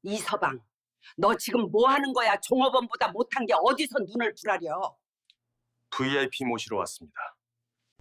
이서방, 너 지금 뭐 하는 거야? 종업원보다 못한 게 어디서 눈을 부라려? VIP 모시러 왔습니다.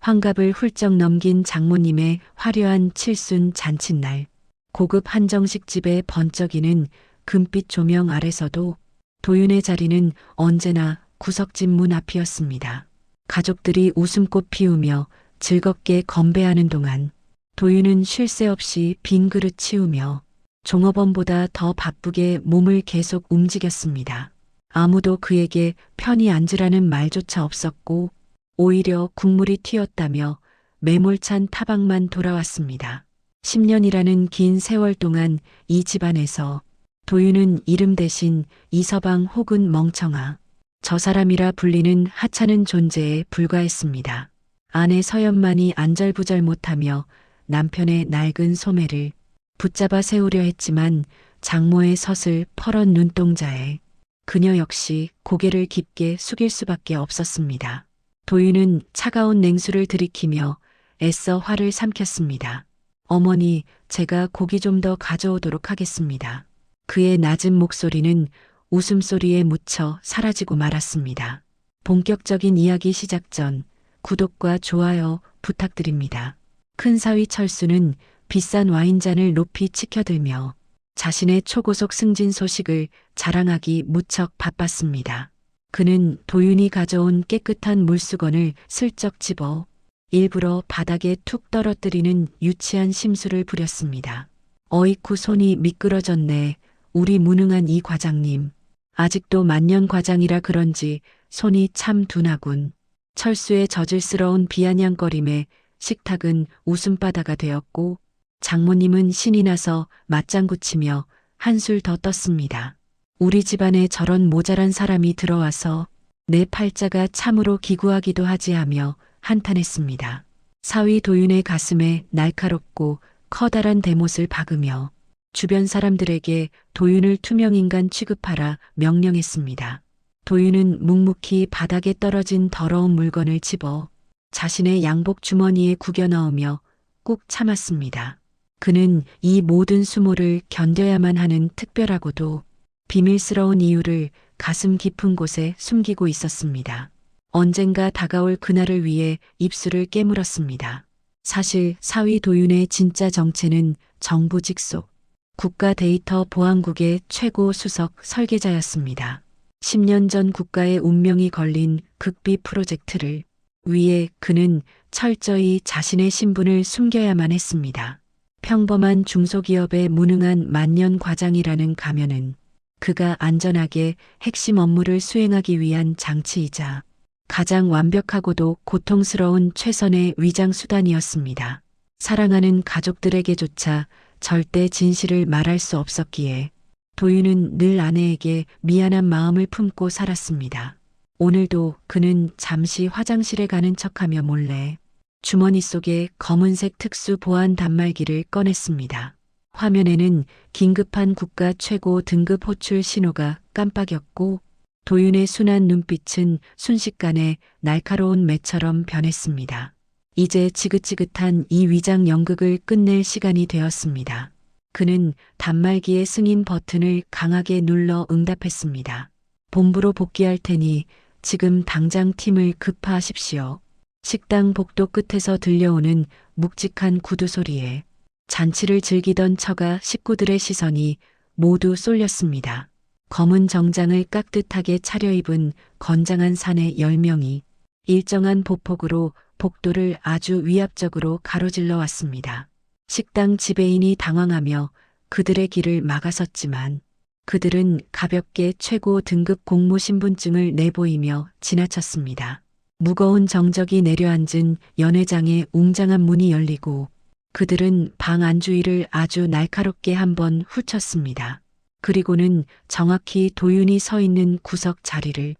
환갑을 훌쩍 넘긴 장모님의 화려한 칠순 잔칫날. 고급 한정식 집의 번쩍이는 금빛 조명 아래서도 도윤의 자리는 언제나 구석집 문 앞이었습니다. 가족들이 웃음꽃 피우며 즐겁게 건배하는 동안 도윤은 쉴 새 없이 빈 그릇 치우며 종업원보다 더 바쁘게 몸을 계속 움직였습니다. 아무도 그에게 편히 앉으라는 말조차 없었고 오히려 국물이 튀었다며 매몰찬 타박만 돌아왔습니다. 10년이라는 긴 세월 동안 이 집안에서 도윤은 이름 대신 이서방 혹은 멍청아, 저 사람이라 불리는 하찮은 존재에 불과했습니다. 아내 서연만이 안절부절 못하며 남편의 낡은 소매를 붙잡아 세우려 했지만 장모의 서슬 퍼런 눈동자에 그녀 역시 고개를 깊게 숙일 수밖에 없었습니다. 도윤은 차가운 냉수를 들이키며 애써 화를 삼켰습니다. 어머니, 제가 고기 좀 더 가져오도록 하겠습니다. 그의 낮은 목소리는 웃음소리에 묻혀 사라지고 말았습니다. 본격적인 이야기 시작 전 구독과 좋아요 부탁드립니다. 큰사위 철수는 비싼 와인잔을 높이 치켜들며 자신의 초고속 승진 소식을 자랑하기 무척 바빴습니다. 그는 도윤이 가져온 깨끗한 물수건을 슬쩍 집어 일부러 바닥에 툭 떨어뜨리는 유치한 심술을 부렸습니다. 어이쿠 손이 미끄러졌네. 우리 무능한 이 과장님. 아직도 만년 과장이라 그런지 손이 참 둔하군. 철수의 저질스러운 비아냥거림에 식탁은 웃음바다가 되었고 장모님은 신이 나서 맞장구 치며 한술 더 떴습니다. 우리 집안에 저런 모자란 사람이 들어와서 내 팔자가 참으로 기구하기도 하지 하며 한탄했습니다. 사위 도윤의 가슴에 날카롭고 커다란 대못을 박으며 주변 사람들에게 도윤을 투명인간 취급하라 명령했습니다. 도윤은 묵묵히 바닥에 떨어진 더러운 물건을 집어 자신의 양복 주머니에 구겨 넣으며 꾹 참았습니다. 그는 이 모든 수모를 견뎌야만 하는 특별하고도 비밀스러운 이유를 가슴 깊은 곳에 숨기고 있었습니다. 언젠가 다가올 그날을 위해 입술을 깨물었습니다. 사실 사위 도윤의 진짜 정체는 정부 직속 국가데이터보안국의 최고 수석 설계자였습니다. 10년 전 국가의 운명이 걸린 극비 프로젝트를 위해 그는 철저히 자신의 신분을 숨겨야만 했습니다. 평범한 중소기업의 무능한 만년 과장이라는 가면은 그가 안전하게 핵심 업무를 수행하기 위한 장치이자 가장 완벽하고도 고통스러운 최선의 위장 수단이었습니다. 사랑하는 가족들에게조차 절대 진실을 말할 수 없었기에 도윤은 늘 아내에게 미안한 마음을 품고 살았습니다. 오늘도 그는 잠시 화장실에 가는 척하며 몰래 주머니 속에 검은색 특수 보안 단말기를 꺼냈습니다. 화면에는 긴급한 국가 최고 등급 호출 신호가 깜빡였고 도윤의 순한 눈빛은 순식간에 날카로운 매처럼 변했습니다. 이제 지긋지긋한 이 위장 연극을 끝낼 시간이 되었습니다. 그는 단말기의 승인 버튼을 강하게 눌러 응답했습니다. 본부로 복귀할 테니 지금 당장 팀을 급파하십시오. 식당 복도 끝에서 들려오는 묵직한 구두 소리에 잔치를 즐기던 처가 식구들의 시선이 모두 쏠렸습니다. 검은 정장을 깍듯하게 차려입은 건장한 사내 10명이 일정한 보폭으로 복도를 아주 위압적으로 가로질러 왔습니다. 식당 지배인이 당황하며 그들의 길을 막아섰지만 그들은 가볍게 최고 등급 공모 신분증을 내보이며 지나쳤습니다. 무거운 정적이 내려앉은 연회장의 웅장한 문이 열리고 그들은 방 안주위를 아주 날카롭게 한번 훑었습니다. 그리고는 정확히 도윤이 서 있는 구석 자리를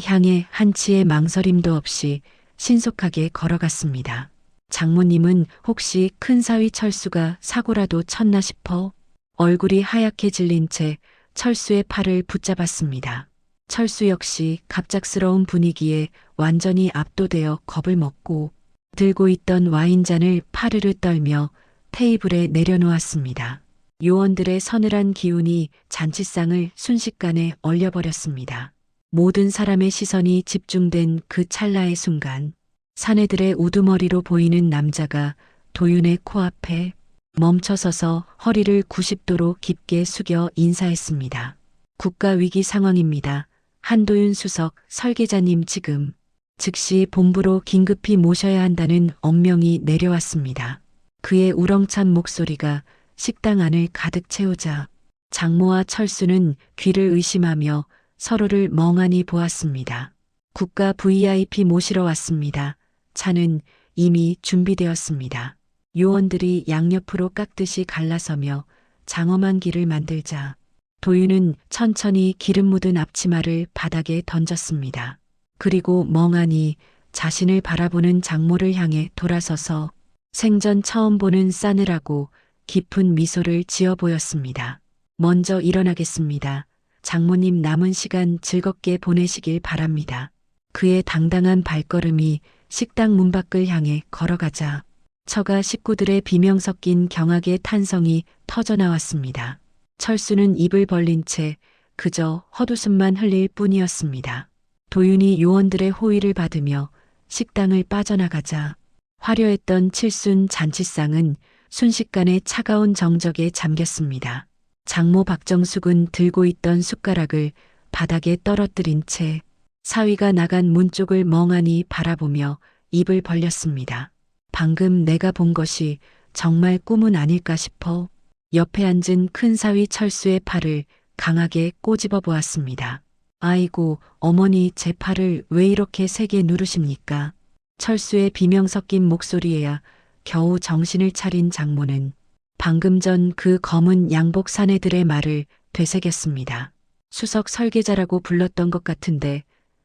향해 한치의 망설임도 없이 신속하게 걸어갔습니다. 장모님은 혹시 큰사위 철수가 사고라도 쳤나 싶어 얼굴이 하얗게 질린 채 철수의 팔을 붙잡았습니다. 철수 역시 갑작스러운 분위기에 완전히 압도되어 겁을 먹고 들고 있던 와인잔을 파르르 떨며 테이블에 내려놓았습니다. 요원들의 서늘한 기운이 잔치상을 순식간에 얼려버렸습니다. 모든 사람의 시선이 집중된 그 찰나의 순간, 사내들의 우두머리로 보이는 남자가 도윤의 코앞에 멈춰서서 허리를 90도로 깊게 숙여 인사했습니다. 국가 위기 상황입니다. 한도윤 수석 설계자님 지금 즉시 본부로 긴급히 모셔야 한다는 엄명이 내려왔습니다. 그의 우렁찬 목소리가 식당 안을 가득 채우자 장모와 철수는 귀를 의심하며 서로를 멍하니 보았습니다. 국가 VIP 모시러 왔습니다. 차는 이미 준비되었습니다. 요원들이 양옆으로 깎듯이 갈라서며 장엄한 길을 만들자 도윤은 천천히 기름 묻은 앞치마를 바닥에 던졌습니다. 그리고 멍하니 자신을 바라보는 장모를 향해 돌아서서 생전 처음 보는 싸늘하고 깊은 미소를 지어 보였습니다. 먼저 일어나겠습니다. 장모님 남은 시간 즐겁게 보내시길 바랍니다. 그의 당당한 발걸음이 식당 문 밖을 향해 걸어가자 처가 식구들의 비명 섞인 경악의 탄성이 터져나왔습니다. 철수는 입을 벌린 채 그저 헛웃음만 흘릴 뿐이었습니다. 도윤이 요원들의 호의를 받으며 식당을 빠져나가자 화려했던 칠순 잔치상은 순식간에 차가운 정적에 잠겼습니다. 장모 박정숙은 들고 있던 숟가락을 바닥에 떨어뜨린 채 사위가 나간 문 쪽을 멍하니 바라보며 입을 벌렸습니다. 방금 내가 본 것이 정말 꿈은 아닐까 싶어 옆에 앉은 큰 사위 철수의 팔을 강하게 꼬집어 보았습니다. 아이고, 어머니 제 팔을 왜 이렇게 세게 누르십니까? 철수의 비명 섞인 목소리에야 겨우 정신을 차린 장모는 방금 전 그 검은 양복 사내들의 말을 되새겼습니다. 수석 설계자라고 불렀던 것 같은데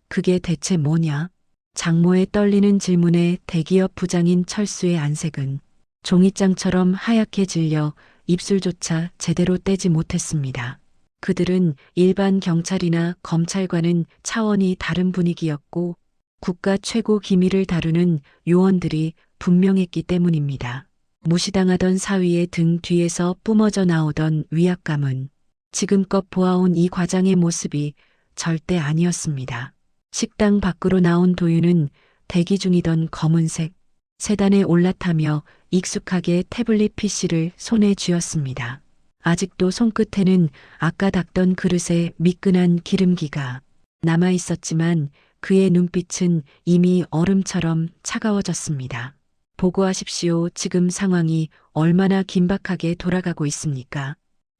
그게 대체 뭐냐? 장모의 떨리는 질문에 대기업 부장인 철수의 안색은 종이장처럼 하얗게 질려 입술조차 제대로 떼지 못했습니다. 그들은 일반 경찰이나 검찰과는 차원이 다른 분위기였고 국가 최고 기밀을 다루는 요원들이 분명했기 때문입니다. 무시당하던 사위의 등 뒤에서 뿜어져 나오던 위압감은 지금껏 보아온 이 과장의 모습이 절대 아니었습니다. 식당 밖으로 나온 도윤은 대기 중이던 검은색 세단에 올라타며 익숙하게 태블릿 PC를 손에 쥐었습니다. 아직도 손끝에는 아까 닦던 그릇에 미끈한 기름기가 남아 있었지만 그의 눈빛은 이미 얼음처럼 차가워졌습니다. 보고하십시오. 지금 상황이 얼마나 긴박하게 돌아가고 있습니까?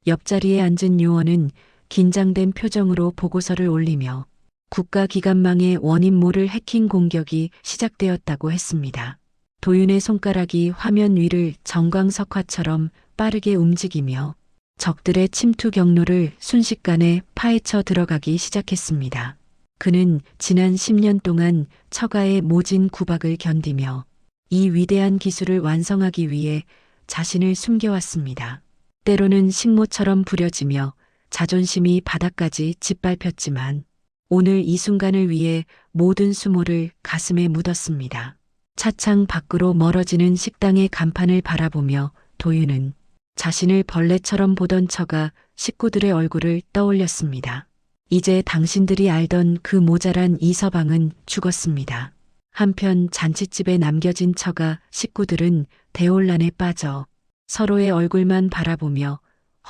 옆자리에 앉은 요원은 긴장된 표정으로 보고서를 올리며 국가기관망의 원인 모를 해킹 공격이 시작되었다고 했습니다. 도윤의 손가락이 화면 위를 정광석화처럼 빠르게 움직이며 적들의 침투 경로를 순식간에 파헤쳐 들어가기 시작했습니다. 그는 지난 10년 동안 처가의 모진 구박을 견디며 이 위대한 기술을 완성하기 위해 자신을 숨겨왔습니다. 때로는 식모처럼 부려지며 자존심이 바닥까지 짓밟혔지만 오늘 이 순간을 위해 모든 수모를 가슴에 묻었습니다. 차창 밖으로 멀어지는 식당의 간판을 바라보며 도윤은 자신을 벌레처럼 보던 처가 식구들의 얼굴을 떠올렸습니다. 이제 당신들이 알던 그 모자란 이서방은 죽었습니다. 한편 잔칫집에 남겨진 처가 식구들은 대혼란에 빠져 서로의 얼굴만 바라보며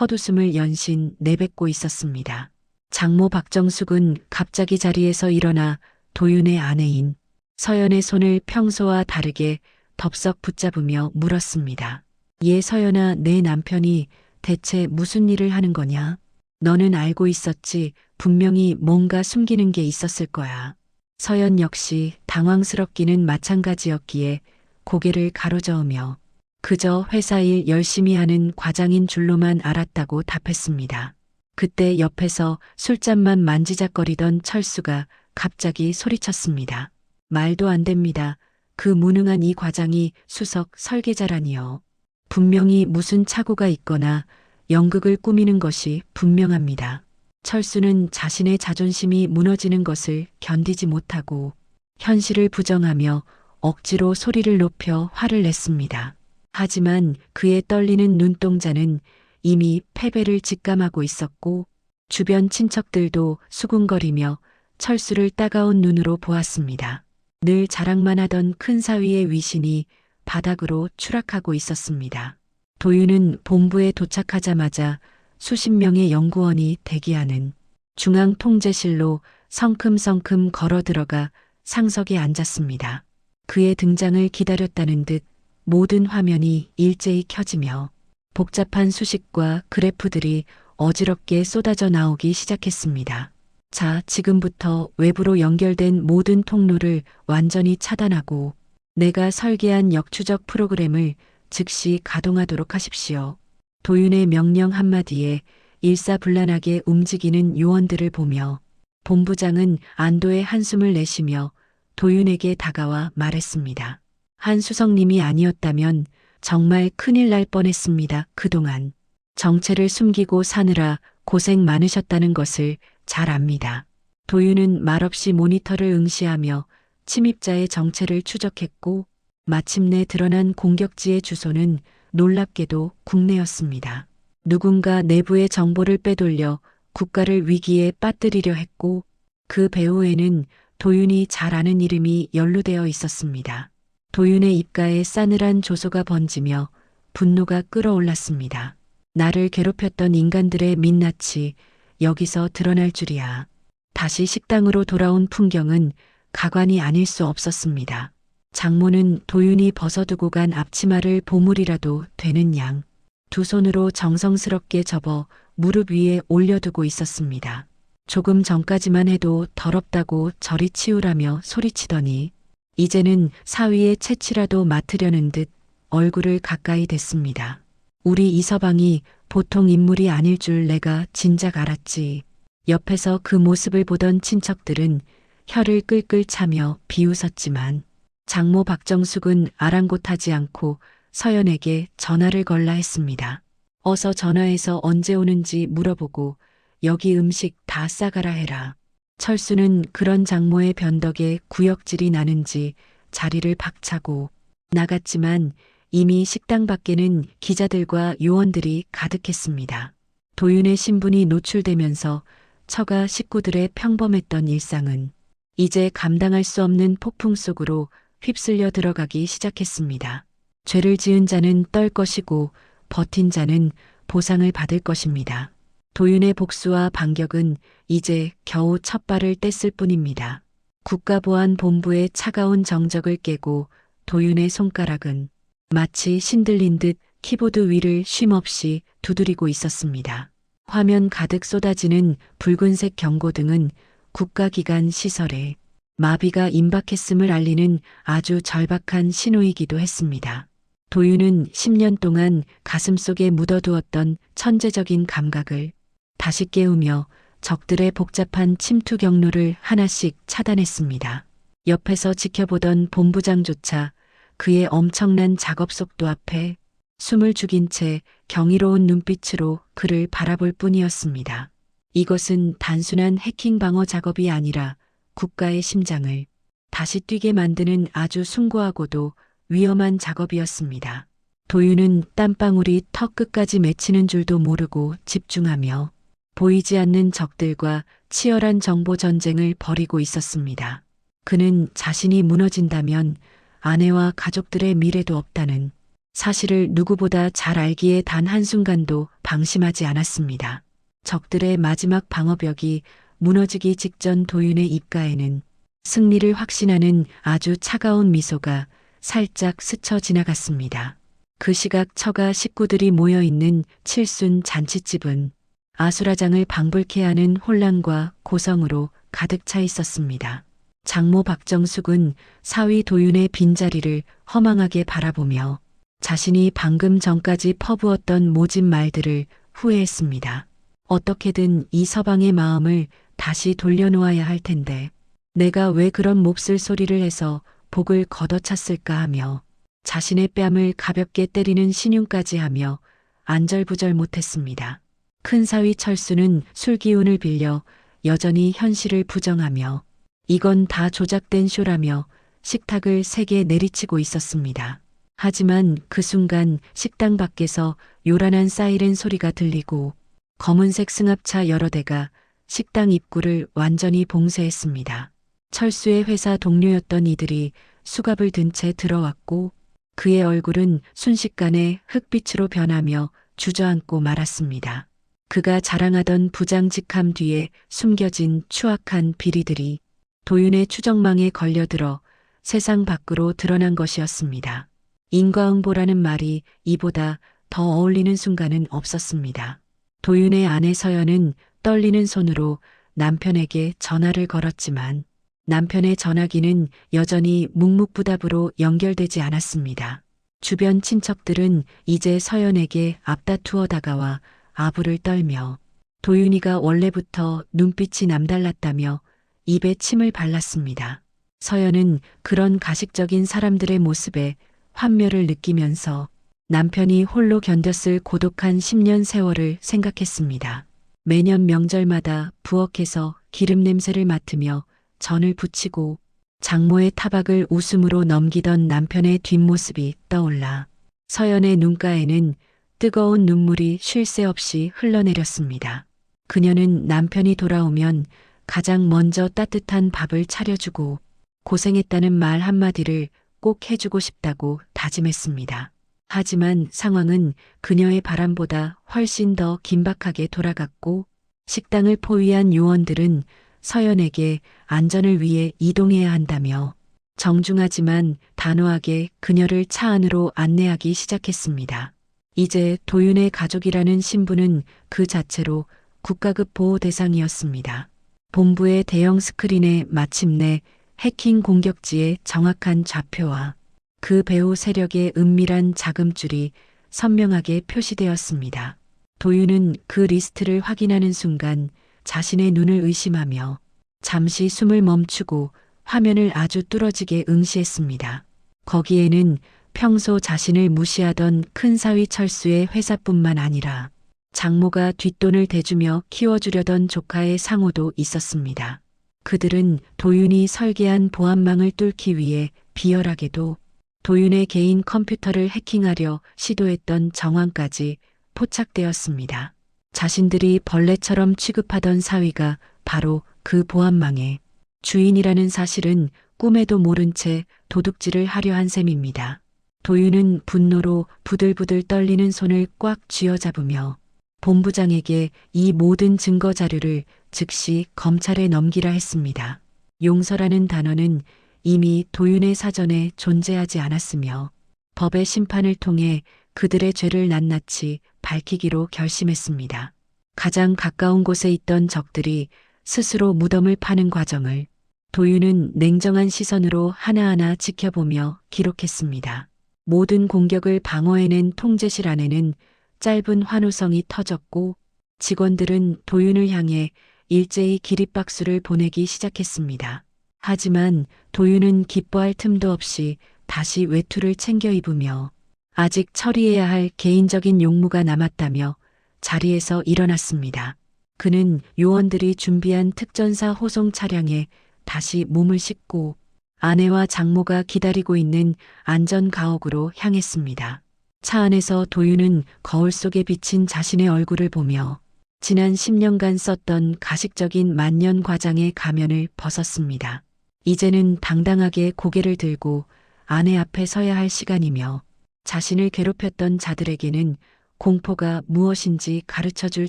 헛웃음을 연신 내뱉고 있었습니다. 장모 박정숙은 갑자기 자리에서 일어나 도윤의 아내인 서연의 손을 평소와 다르게 덥석 붙잡으며 물었습니다. 예, 서연아, 내 남편이 대체 무슨 일을 하는 거냐? 너는 알고 있었지. 분명히 뭔가 숨기는 게 있었을 거야. 서연 역시 당황스럽기는 마찬가지였기에 고개를 가로저으며 그저 회사 일 열심히 하는 과장인 줄로만 알았다고 답했습니다. 그때 옆에서 술잔만 만지작거리던 철수가 갑자기 소리쳤습니다. 말도 안 됩니다. 그 무능한 이 과장이 수석 설계자라니요. 분명히 무슨 착오가 있거나 연극을 꾸미는 것이 분명합니다. 철수는 자신의 자존심이 무너지는 것을 견디지 못하고 현실을 부정하며 억지로 소리를 높여 화를 냈습니다. 하지만 그의 떨리는 눈동자는 이미 패배를 직감하고 있었고 주변 친척들도 수군거리며 철수를 따가운 눈으로 보았습니다. 늘 자랑만 하던 큰 사위의 위신이 바닥으로 추락하고 있었습니다. 도윤은 본부에 도착하자마자 수십 명의 연구원이 대기하는 중앙통제실로 성큼성큼 걸어 들어가 상석에 앉았습니다. 그의 등장을 기다렸다는 듯 모든 화면이 일제히 켜지며 복잡한 수식과 그래프들이 어지럽게 쏟아져 나오기 시작했습니다. 자, 지금부터 외부로 연결된 모든 통로를 완전히 차단하고 내가 설계한 역추적 프로그램을 즉시 가동하도록 하십시오. 도윤의 명령 한마디에 일사불란하게 움직이는 요원들을 보며 본부장은 안도의 한숨을 내쉬며 도윤에게 다가와 말했습니다. 한수성님이 아니었다면 정말 큰일 날 뻔했습니다. 그동안 정체를 숨기고 사느라 고생 많으셨다는 것을 잘 압니다. 도윤은 말없이 모니터를 응시하며 침입자의 정체를 추적했고 마침내 드러난 공격지의 주소는 놀랍게도 국내였습니다. 누군가 내부의 정보를 빼돌려 국가를 위기에 빠뜨리려 했고 그 배후에는 도윤이 잘 아는 이름이 연루되어 있었습니다. 도윤의 입가에 싸늘한 조소가 번지며 분노가 끓어올랐습니다. 나를 괴롭혔던 인간들의 민낯이 여기서 드러날 줄이야. 다시 식당으로 돌아온 풍경은 가관이 아닐 수 없었습니다. 장모는 도윤이 벗어두고 간 앞치마를 보물이라도 되는 양 두 손으로 정성스럽게 접어 무릎 위에 올려두고 있었습니다. 조금 전까지만 해도 더럽다고 저리 치우라며 소리치더니 이제는 사위의 채취라도 맡으려는 듯 얼굴을 가까이 댔습니다. 우리 이서방이 보통 인물이 아닐 줄 내가 진작 알았지. 옆에서 그 모습을 보던 친척들은 혀를 끌끌 차며 비웃었지만 장모 박정숙은 아랑곳하지 않고 서연에게 전화를 걸라 했습니다. 어서 전화해서 언제 오는지 물어보고 여기 음식 다 싸가라 해라. 철수는 그런 장모의 변덕에 구역질이 나는지 자리를 박차고 나갔지만 이미 식당 밖에는 기자들과 요원들이 가득했습니다. 도윤의 신분이 노출되면서 처가 식구들의 평범했던 일상은 이제 감당할 수 없는 폭풍 속으로 휩쓸려 들어가기 시작했습니다. 죄를 지은 자는 떨 것이고 버틴 자는 보상을 받을 것입니다. 도윤의 복수와 반격은 이제 겨우 첫 발을 뗐을 뿐입니다. 국가보안본부의 차가운 정적을 깨고 도윤의 손가락은 마치 신들린 듯 키보드 위를 쉼없이 두드리고 있었습니다. 화면 가득 쏟아지는 붉은색 경고등은 국가기관 시설에 마비가 임박했음을 알리는 아주 절박한 신호이기도 했습니다. 도윤은 10년 동안 가슴속에 묻어두었던 천재적인 감각을 다시 깨우며 적들의 복잡한 침투 경로를 하나씩 차단했습니다. 옆에서 지켜보던 본부장조차 그의 엄청난 작업 속도 앞에 숨을 죽인 채 경이로운 눈빛으로 그를 바라볼 뿐이었습니다. 이것은 단순한 해킹 방어 작업이 아니라 국가의 심장을 다시 뛰게 만드는 아주 숭고하고도 위험한 작업이었습니다. 도윤은 땀방울이 턱 끝까지 맺히는 줄도 모르고 집중하며 보이지 않는 적들과 치열한 정보 전쟁을 벌이고 있었습니다. 그는 자신이 무너진다면 아내와 가족들의 미래도 없다는 사실을 누구보다 잘 알기에 단 한순간도 방심하지 않았습니다. 적들의 마지막 방어벽이 무너지기 직전 도윤의 입가에는 승리를 확신하는 아주 차가운 미소가 살짝 스쳐 지나갔습니다. 그 시각 처가 식구들이 모여있는 칠순 잔치집은 아수라장을 방불케 하는 혼란과 고성으로 가득 차 있었습니다. 장모 박정숙은 사위 도윤의 빈자리를 허망하게 바라보며 자신이 방금 전까지 퍼부었던 모진 말들을 후회했습니다. 어떻게든 이 서방의 마음을 다시 돌려놓아야 할 텐데 내가 왜 그런 몹쓸 소리를 해서 복을 걷어찼을까 하며 자신의 뺨을 가볍게 때리는 신용까지 하며 안절부절 못했습니다. 큰사위 철수는 술기운을 빌려 여전히 현실을 부정하며 이건 다 조작된 쇼라며 식탁을 세게 내리치고 있었습니다. 하지만 그 순간 식당 밖에서 요란한 사이렌 소리가 들리고 검은색 승합차 여러 대가 식당 입구를 완전히 봉쇄했습니다. 철수의 회사 동료였던 이들이 수갑을 든 채 들어왔고 그의 얼굴은 순식간에 흑빛으로 변하며 주저앉고 말았습니다. 그가 자랑하던 부장직함 뒤에 숨겨진 추악한 비리들이 도윤의 추정망에 걸려들어 세상 밖으로 드러난 것이었습니다. 인과응보라는 말이 이보다 더 어울리는 순간은 없었습니다. 도윤의 아내 서연은 떨리는 손으로 남편에게 전화를 걸었지만 남편의 전화기는 여전히 묵묵부답으로 연결되지 않았습니다. 주변 친척들은 이제 서연에게 앞다투어 다가와 아부를 떨며 도윤이가 원래부터 눈빛이 남달랐다며 입에 침을 발랐습니다. 서연은 그런 가식적인 사람들의 모습에 환멸을 느끼면서 남편이 홀로 견뎠을 고독한 10년 세월을 생각했습니다. 매년 명절마다 부엌에서 기름 냄새를 맡으며 전을 부치고 장모의 타박을 웃음으로 넘기던 남편의 뒷모습이 떠올라 서연의 눈가에는 뜨거운 눈물이 쉴 새 없이 흘러내렸습니다. 그녀는 남편이 돌아오면 가장 먼저 따뜻한 밥을 차려주고 고생했다는 말 한마디를 꼭 해주고 싶다고 다짐했습니다. 하지만 상황은 그녀의 바람보다 훨씬 더 긴박하게 돌아갔고 식당을 포위한 요원들은 서연에게 안전을 위해 이동해야 한다며 정중하지만 단호하게 그녀를 차 안으로 안내하기 시작했습니다. 이제 도윤의 가족이라는 신분은 그 자체로 국가급 보호 대상이었습니다. 본부의 대형 스크린에 마침내 해킹 공격지의 정확한 좌표와 그 배후 세력의 은밀한 자금줄이 선명하게 표시되었습니다. 도윤은 그 리스트를 확인하는 순간 자신의 눈을 의심하며 잠시 숨을 멈추고 화면을 아주 뚫어지게 응시했습니다. 거기에는 평소 자신을 무시하던 큰 사위 철수의 회사뿐만 아니라 장모가 뒷돈을 대주며 키워주려던 조카의 상호도 있었습니다. 그들은 도윤이 설계한 보안망을 뚫기 위해 비열하게도 도윤의 개인 컴퓨터를 해킹하려 시도했던 정황까지 포착되었습니다. 자신들이 벌레처럼 취급하던 사위가 바로 그 보안망의 주인이라는 사실은 꿈에도 모른 채 도둑질을 하려 한 셈입니다. 도윤은 분노로 부들부들 떨리는 손을 꽉 쥐어잡으며 본부장에게 이 모든 증거 자료를 즉시 검찰에 넘기라 했습니다. 용서라는 단어는 이미 도윤의 사전에 존재하지 않았으며 법의 심판을 통해 그들의 죄를 낱낱이 밝히기로 결심했습니다. 가장 가까운 곳에 있던 적들이 스스로 무덤을 파는 과정을 도윤은 냉정한 시선으로 하나하나 지켜보며 기록했습니다. 모든 공격을 방어해낸 통제실 안에는 짧은 환호성이 터졌고 직원들은 도윤을 향해 일제히 기립박수를 보내기 시작했습니다. 하지만 도윤은 기뻐할 틈도 없이 다시 외투를 챙겨 입으며 아직 처리해야 할 개인적인 용무가 남았다며 자리에서 일어났습니다. 그는 요원들이 준비한 특전사 호송 차량에 다시 몸을 싣고 아내와 장모가 기다리고 있는 안전가옥으로 향했습니다. 차 안에서 도윤은 거울 속에 비친 자신의 얼굴을 보며 지난 10년간 썼던 가식적인 만년 과장의 가면을 벗었습니다. 이제는 당당하게 고개를 들고 아내 앞에 서야 할 시간이며 자신을 괴롭혔던 자들에게는 공포가 무엇인지 가르쳐줄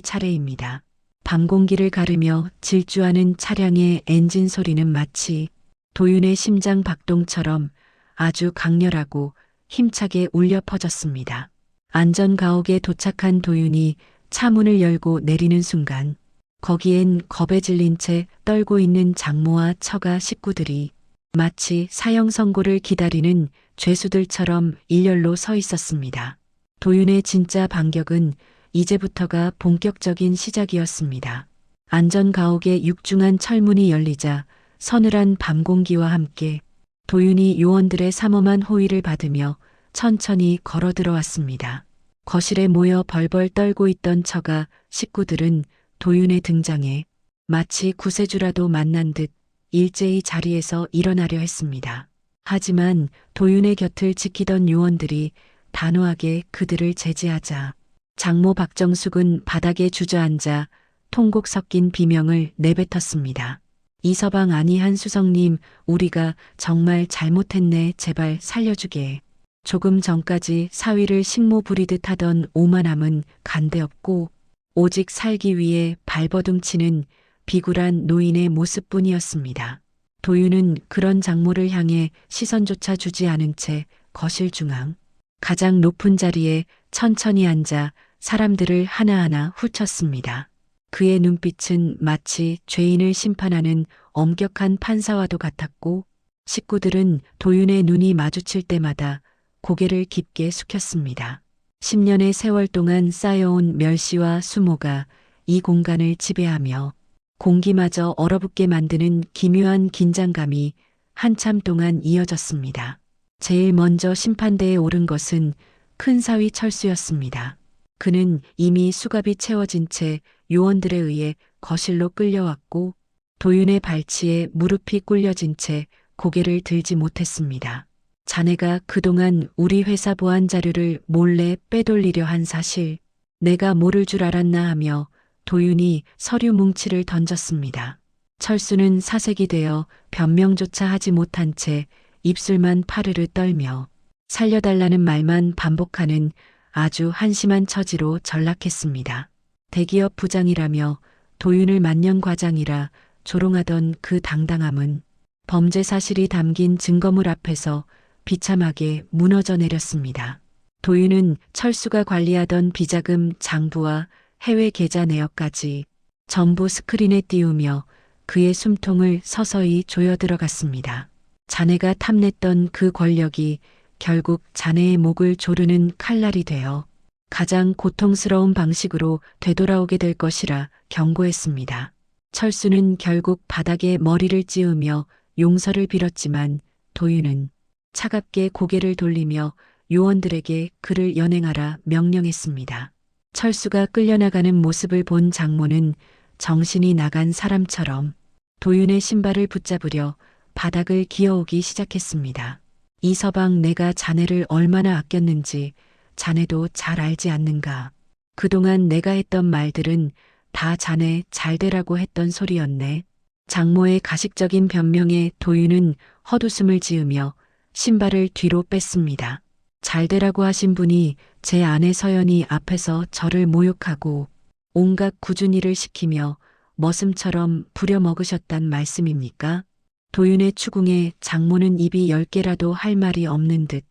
차례입니다. 밤 공기를 가르며 질주하는 차량의 엔진 소리는 마치 도윤의 심장 박동처럼 아주 강렬하고 힘차게 울려 퍼졌습니다. 안전가옥에 도착한 도윤이 차문을 열고 내리는 순간 거기엔 겁에 질린 채 떨고 있는 장모와 처가 식구들이 마치 사형 선고를 기다리는 죄수들처럼 일렬로 서 있었습니다. 도윤의 진짜 반격은 이제부터가 본격적인 시작이었습니다. 안전가옥의 육중한 철문이 열리자 서늘한 밤 공기와 함께 도윤이 요원들의 삼엄한 호위를 받으며 천천히 걸어 들어왔습니다. 거실에 모여 벌벌 떨고 있던 처가 식구들은 도윤의 등장에 마치 구세주라도 만난 듯 일제히 자리에서 일어나려 했습니다. 하지만 도윤의 곁을 지키던 요원들이 단호하게 그들을 제지하자 장모 박정숙은 바닥에 주저앉아 통곡 섞인 비명을 내뱉었습니다. 이서방 아니한 수석님, 우리가 정말 잘못했네. 제발 살려주게. 조금 전까지 사위를 식모 부리듯 하던 오만함은 간데없고 오직 살기 위해 발버둥치는 비굴한 노인의 모습뿐이었습니다. 도윤은 그런 장모를 향해 시선조차 주지 않은 채 거실 중앙 가장 높은 자리에 천천히 앉아 사람들을 하나하나 훑었습니다. 그의 눈빛은 마치 죄인을 심판하는 엄격한 판사와도 같았고 식구들은 도윤의 눈이 마주칠 때마다 고개를 깊게 숙였습니다. 10년의 세월 동안 쌓여온 멸시와 수모가 이 공간을 지배하며 공기마저 얼어붙게 만드는 기묘한 긴장감이 한참 동안 이어졌습니다. 제일 먼저 심판대에 오른 것은 큰 사위 철수였습니다. 그는 이미 수갑이 채워진 채 요원들에 의해 거실로 끌려왔고 도윤의 발치에 무릎이 꿇려진 채 고개를 들지 못했습니다. 자네가 그동안 우리 회사 보안 자료를 몰래 빼돌리려 한 사실 내가 모를 줄 알았나 하며 도윤이 서류 뭉치를 던졌습니다. 철수는 사색이 되어 변명조차 하지 못한 채 입술만 파르르 떨며 살려달라는 말만 반복하는 아주 한심한 처지로 전락했습니다. 대기업 부장이라며 도윤을 만년 과장이라 조롱하던 그 당당함은 범죄 사실이 담긴 증거물 앞에서 비참하게 무너져 내렸습니다. 도윤은 철수가 관리하던 비자금 장부와 해외 계좌 내역까지 전부 스크린에 띄우며 그의 숨통을 서서히 조여 들어갔습니다. 자네가 탐냈던 그 권력이 결국 자네의 목을 조르는 칼날이 되어 가장 고통스러운 방식으로 되돌아오게 될 것이라 경고했습니다. 철수는 결국 바닥에 머리를 찌우며 용서를 빌었지만 도윤은 차갑게 고개를 돌리며 요원들에게 그를 연행하라 명령했습니다. 철수가 끌려나가는 모습을 본 장모는 정신이 나간 사람처럼 도윤의 신발을 붙잡으려 바닥을 기어오기 시작했습니다. 이서방, 내가 자네를 얼마나 아꼈는지 자네도 잘 알지 않는가. 그동안 내가 했던 말들은 다 자네 잘되라고 했던 소리였네. 장모의 가식적인 변명에 도윤은 헛웃음을 지으며 신발을 뒤로 뺐습니다. 잘되라고 하신 분이 제 아내 서연이 앞에서 저를 모욕하고 온갖 굳은 일을 시키며 머슴처럼 부려먹으셨단 말씀입니까? 도윤의 추궁에 장모는 입이 10개라도 할 말이 없는 듯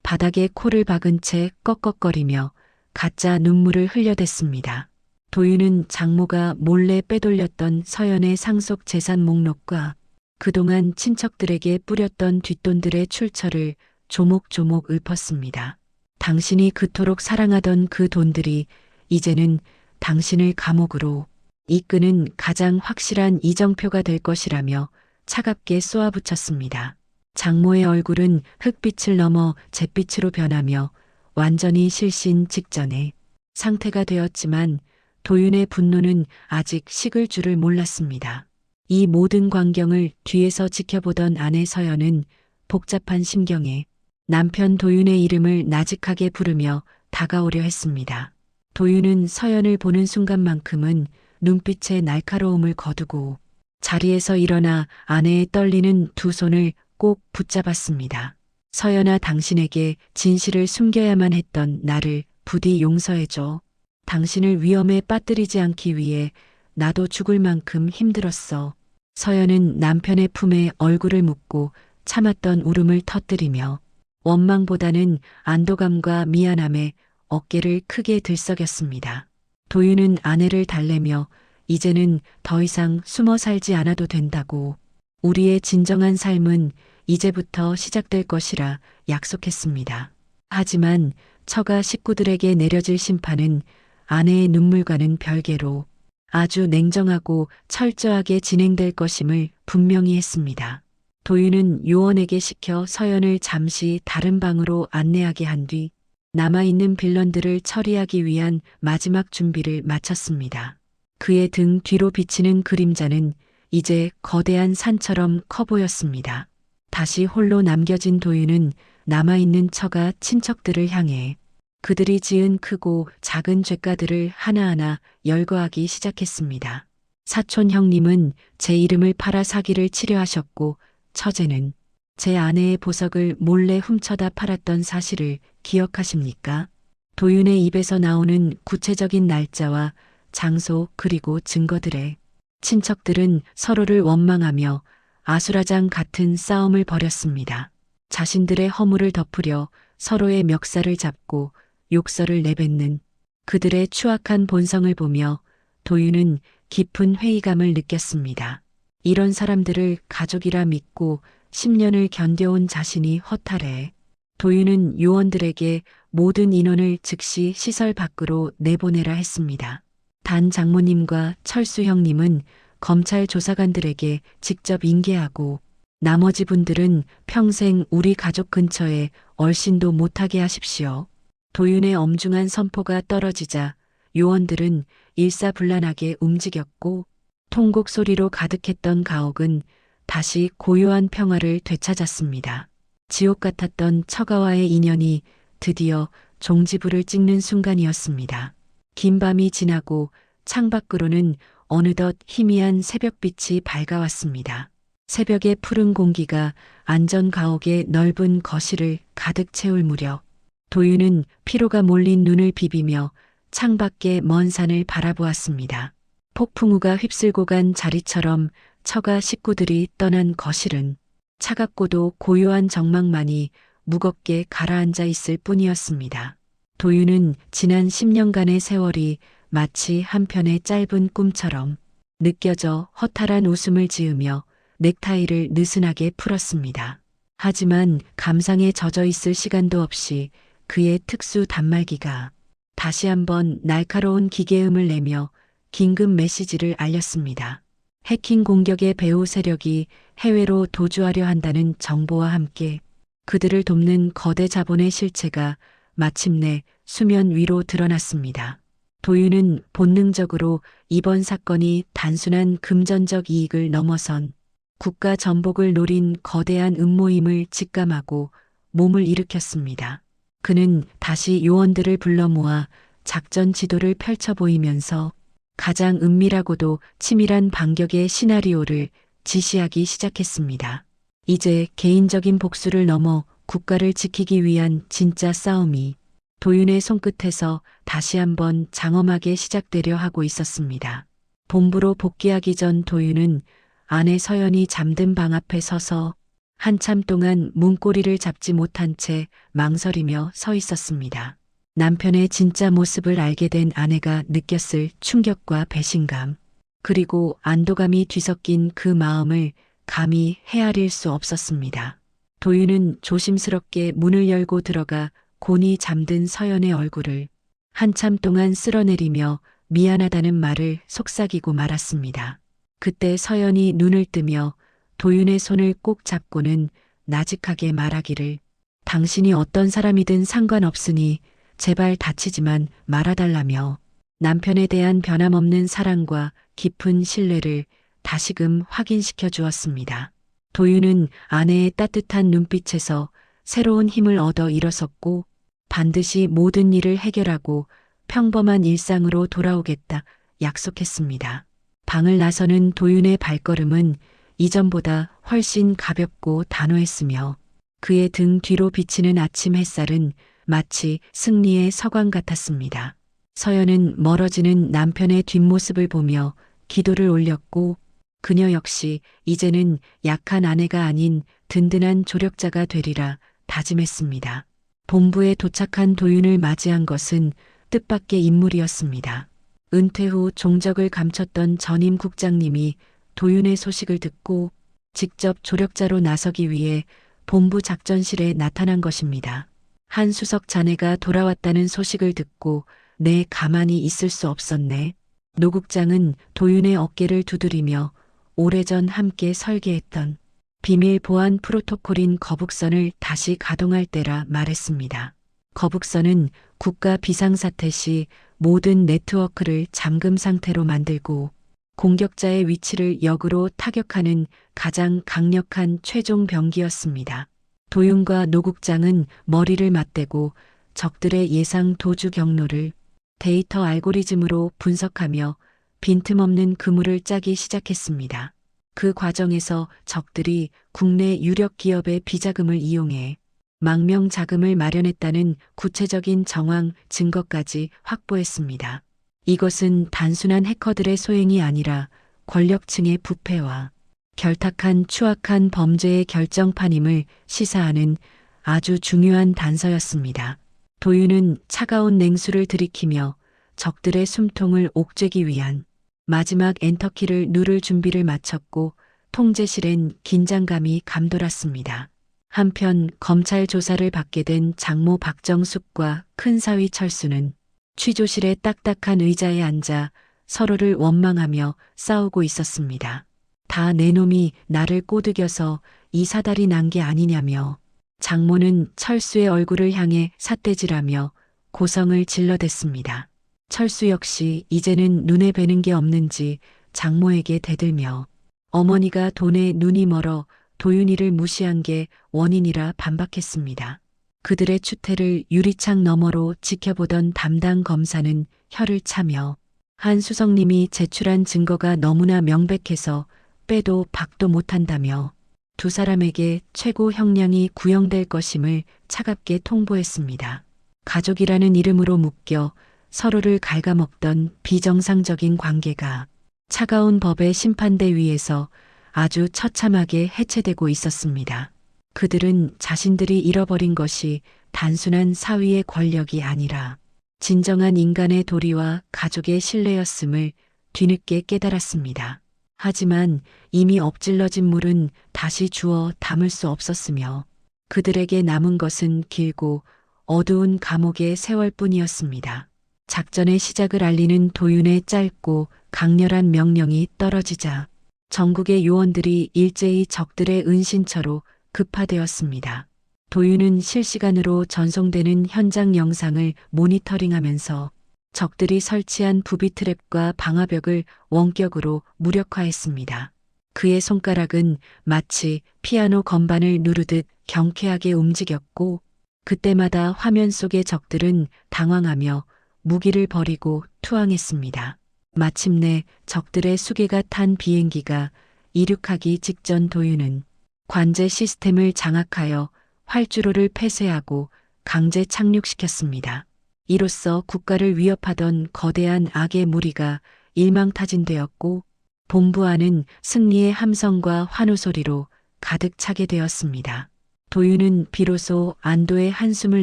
바닥에 코를 박은 채 꺽꺽거리며 가짜 눈물을 흘려댔습니다. 도윤은 장모가 몰래 빼돌렸던 서연의 상속 재산 목록과 그동안 친척들에게 뿌렸던 뒷돈들의 출처를 조목조목 읊었습니다. 당신이 그토록 사랑하던 그 돈들이 이제는 당신을 감옥으로 이끄는 가장 확실한 이정표가 될 것이라며 차갑게 쏘아붙였습니다. 장모의 얼굴은 흑빛을 넘어 잿빛으로 변하며 완전히 실신 직전에 상태가 되었지만 도윤의 분노는 아직 식을 줄을 몰랐습니다. 이 모든 광경을 뒤에서 지켜보던 아내 서연은 복잡한 심경에 남편 도윤의 이름을 나직하게 부르며 다가오려 했습니다. 도윤은 서연을 보는 순간만큼은 눈빛의 날카로움을 거두고 자리에서 일어나 아내의 떨리는 두 손을 꼭 붙잡았습니다. 서연아, 당신에게 진실을 숨겨야만 했던 나를 부디 용서해줘. 당신을 위험에 빠뜨리지 않기 위해 나도 죽을 만큼 힘들었어. 서연은 남편의 품에 얼굴을 묻고 참았던 울음을 터뜨리며 원망보다는 안도감과 미안함에 어깨를 크게 들썩였습니다. 도윤은 아내를 달래며 이제는 더 이상 숨어 살지 않아도 된다고, 우리의 진정한 삶은 이제부터 시작될 것이라 약속했습니다. 하지만 처가 식구들에게 내려질 심판은 아내의 눈물과는 별개로 아주 냉정하고 철저하게 진행될 것임을 분명히 했습니다. 도윤은 요원에게 시켜 서연을 잠시 다른 방으로 안내하게 한 뒤 남아있는 빌런들을 처리하기 위한 마지막 준비를 마쳤습니다. 그의 등 뒤로 비치는 그림자는 이제 거대한 산처럼 커 보였습니다. 다시 홀로 남겨진 도윤은 남아있는 처가 친척들을 향해 그들이 지은 크고 작은 죄가들을 하나하나 열거하기 시작했습니다. 사촌 형님은 제 이름을 팔아 사기를 치려하셨고 처제는 제 아내의 보석을 몰래 훔쳐다 팔았던 사실을 기억하십니까? 도윤의 입에서 나오는 구체적인 날짜와 장소 그리고 증거들에 친척들은 서로를 원망하며 아수라장 같은 싸움을 벌였습니다. 자신들의 허물을 덮으려 서로의 멱살을 잡고 욕설을 내뱉는 그들의 추악한 본성을 보며 도윤은 깊은 회의감을 느꼈습니다. 이런 사람들을 가족이라 믿고 10년을 견뎌온 자신이 허탈해 도윤은 요원들에게 모든 인원을 즉시 시설 밖으로 내보내라 했습니다. 단 장모님과 철수 형님은 검찰 조사관들에게 직접 인계하고 나머지 분들은 평생 우리 가족 근처에 얼씬도 못하게 하십시오. 도윤의 엄중한 선포가 떨어지자 요원들은 일사불란하게 움직였고 통곡 소리로 가득했던 가옥은 다시 고요한 평화를 되찾았습니다. 지옥 같았던 처가와의 인연이 드디어 종지부를 찍는 순간이었습니다. 긴 밤이 지나고 창밖으로는 어느덧 희미한 새벽빛이 밝아왔습니다. 새벽의 푸른 공기가 안전 가옥의 넓은 거실을 가득 채울 무렵 도윤은 피로가 몰린 눈을 비비며 창밖의 먼 산을 바라보았습니다. 폭풍우가 휩쓸고 간 자리처럼 처가 식구들이 떠난 거실은 차갑고도 고요한 정막만이 무겁게 가라앉아 있을 뿐이었습니다. 도윤은 지난 10년간의 세월이 마치 한편의 짧은 꿈처럼 느껴져 허탈한 웃음을 지으며 넥타이를 느슨하게 풀었습니다. 하지만 감상에 젖어 있을 시간도 없이 그의 특수 단말기가 다시 한번 날카로운 기계음을 내며 긴급 메시지를 알렸습니다. 해킹 공격의 배후 세력이 해외로 도주하려 한다는 정보와 함께 그들을 돕는 거대 자본의 실체가 마침내 수면 위로 드러났습니다. 도윤은 본능적으로 이번 사건이 단순한 금전적 이익을 넘어선 국가 전복을 노린 거대한 음모임을 직감하고 몸을 일으켰습니다. 그는 다시 요원들을 불러 모아 작전 지도를 펼쳐 보이면서 가장 은밀하고도 치밀한 반격의 시나리오를 지시하기 시작했습니다. 이제 개인적인 복수를 넘어 국가를 지키기 위한 진짜 싸움이 도윤의 손끝에서 다시 한번 장엄하게 시작되려 하고 있었습니다. 본부로 복귀하기 전 도윤은 아내 서연이 잠든 방 앞에 서서 한참 동안 문고리를 잡지 못한 채 망설이며 서 있었습니다. 남편의 진짜 모습을 알게 된 아내가 느꼈을 충격과 배신감, 그리고 안도감이 뒤섞인 그 마음을 감히 헤아릴 수 없었습니다. 도윤은 조심스럽게 문을 열고 들어가 곤히 잠든 서연의 얼굴을 한참 동안 쓸어내리며 미안하다는 말을 속삭이고 말았습니다. 그때 서연이 눈을 뜨며 도윤의 손을 꼭 잡고는 나직하게 말하기를 당신이 어떤 사람이든 상관없으니 제발 다치지만 말아달라며 남편에 대한 변함없는 사랑과 깊은 신뢰를 다시금 확인시켜 주었습니다. 도윤은 아내의 따뜻한 눈빛에서 새로운 힘을 얻어 일어섰고 반드시 모든 일을 해결하고 평범한 일상으로 돌아오겠다 약속했습니다. 방을 나서는 도윤의 발걸음은 이전보다 훨씬 가볍고 단호했으며 그의 등 뒤로 비치는 아침 햇살은 마치 승리의 서광 같았습니다. 서연은 멀어지는 남편의 뒷모습을 보며 기도를 올렸고 그녀 역시 이제는 약한 아내가 아닌 든든한 조력자가 되리라 다짐했습니다. 본부에 도착한 도윤을 맞이한 것은 뜻밖의 인물이었습니다. 은퇴 후 종적을 감췄던 전임 국장님이 도윤의 소식을 듣고 직접 조력자로 나서기 위해 본부 작전실에 나타난 것입니다. 한 수석 자네가 돌아왔다는 소식을 듣고 내 가만히 있을 수 없었네. 노 국장은 도윤의 어깨를 두드리며 오래전 함께 설계했던 비밀 보안 프로토콜인 거북선을 다시 가동할 때라 말했습니다. 거북선은 국가 비상사태 시 모든 네트워크를 잠금 상태로 만들고 공격자의 위치를 역으로 타격하는 가장 강력한 최종 병기였습니다. 도윤과 노국장은 머리를 맞대고 적들의 예상 도주 경로를 데이터 알고리즘으로 분석하며 빈틈없는 그물을 짜기 시작했습니다. 그 과정에서 적들이 국내 유력 기업의 비자금을 이용해 망명 자금을 마련했다는 구체적인 정황 증거까지 확보했습니다. 이것은 단순한 해커들의 소행이 아니라 권력층의 부패와 결탁한 추악한 범죄의 결정판임을 시사하는 아주 중요한 단서였습니다. 도윤은 차가운 냉수를 들이키며 적들의 숨통을 옥죄기 위한 마지막 엔터키를 누를 준비를 마쳤고 통제실엔 긴장감이 감돌았습니다. 한편 검찰 조사를 받게 된 장모 박정숙과 큰사위 철수는 취조실의 딱딱한 의자에 앉아 서로를 원망하며 싸우고 있었습니다. 다 내 놈이 나를 꼬드겨서 이 사달이 난 게 아니냐며 장모는 철수의 얼굴을 향해 삿대질하며 고성을 질러댔습니다. 철수 역시 이제는 눈에 뵈는 게 없는지 장모에게 대들며 어머니가 돈에 눈이 멀어 도윤이를 무시한 게 원인이라 반박했습니다. 그들의 추태를 유리창 너머로 지켜보던 담당 검사는 혀를 차며 한 수석님이 제출한 증거가 너무나 명백해서 빼도 박도 못한다며 두 사람에게 최고 형량이 구형될 것임을 차갑게 통보했습니다. 가족이라는 이름으로 묶여 서로를 갉아먹던 비정상적인 관계가 차가운 법의 심판대 위에서 아주 처참하게 해체되고 있었습니다. 그들은 자신들이 잃어버린 것이 단순한 사위의 권력이 아니라 진정한 인간의 도리와 가족의 신뢰였음을 뒤늦게 깨달았습니다. 하지만 이미 엎질러진 물은 다시 주워 담을 수 없었으며 그들에게 남은 것은 길고 어두운 감옥의 세월뿐이었습니다. 작전의 시작을 알리는 도윤의 짧고 강렬한 명령이 떨어지자 전국의 요원들이 일제히 적들의 은신처로 급파되었습니다. 도윤은 실시간으로 전송되는 현장 영상을 모니터링하면서 적들이 설치한 부비 트랩과 방화벽을 원격으로 무력화했습니다. 그의 손가락은 마치 피아노 건반을 누르듯 경쾌하게 움직였고 그때마다 화면 속의 적들은 당황하며 무기를 버리고 투항했습니다. 마침내 적들의 수개가 탄 비행기가 이륙하기 직전 도윤은 관제 시스템을 장악하여 활주로를 폐쇄하고 강제 착륙시켰습니다. 이로써 국가를 위협하던 거대한 악의 무리가 일망타진되었고 본부 안은 승리의 함성과 환호 소리로 가득 차게 되었습니다. 도윤은 비로소 안도의 한숨을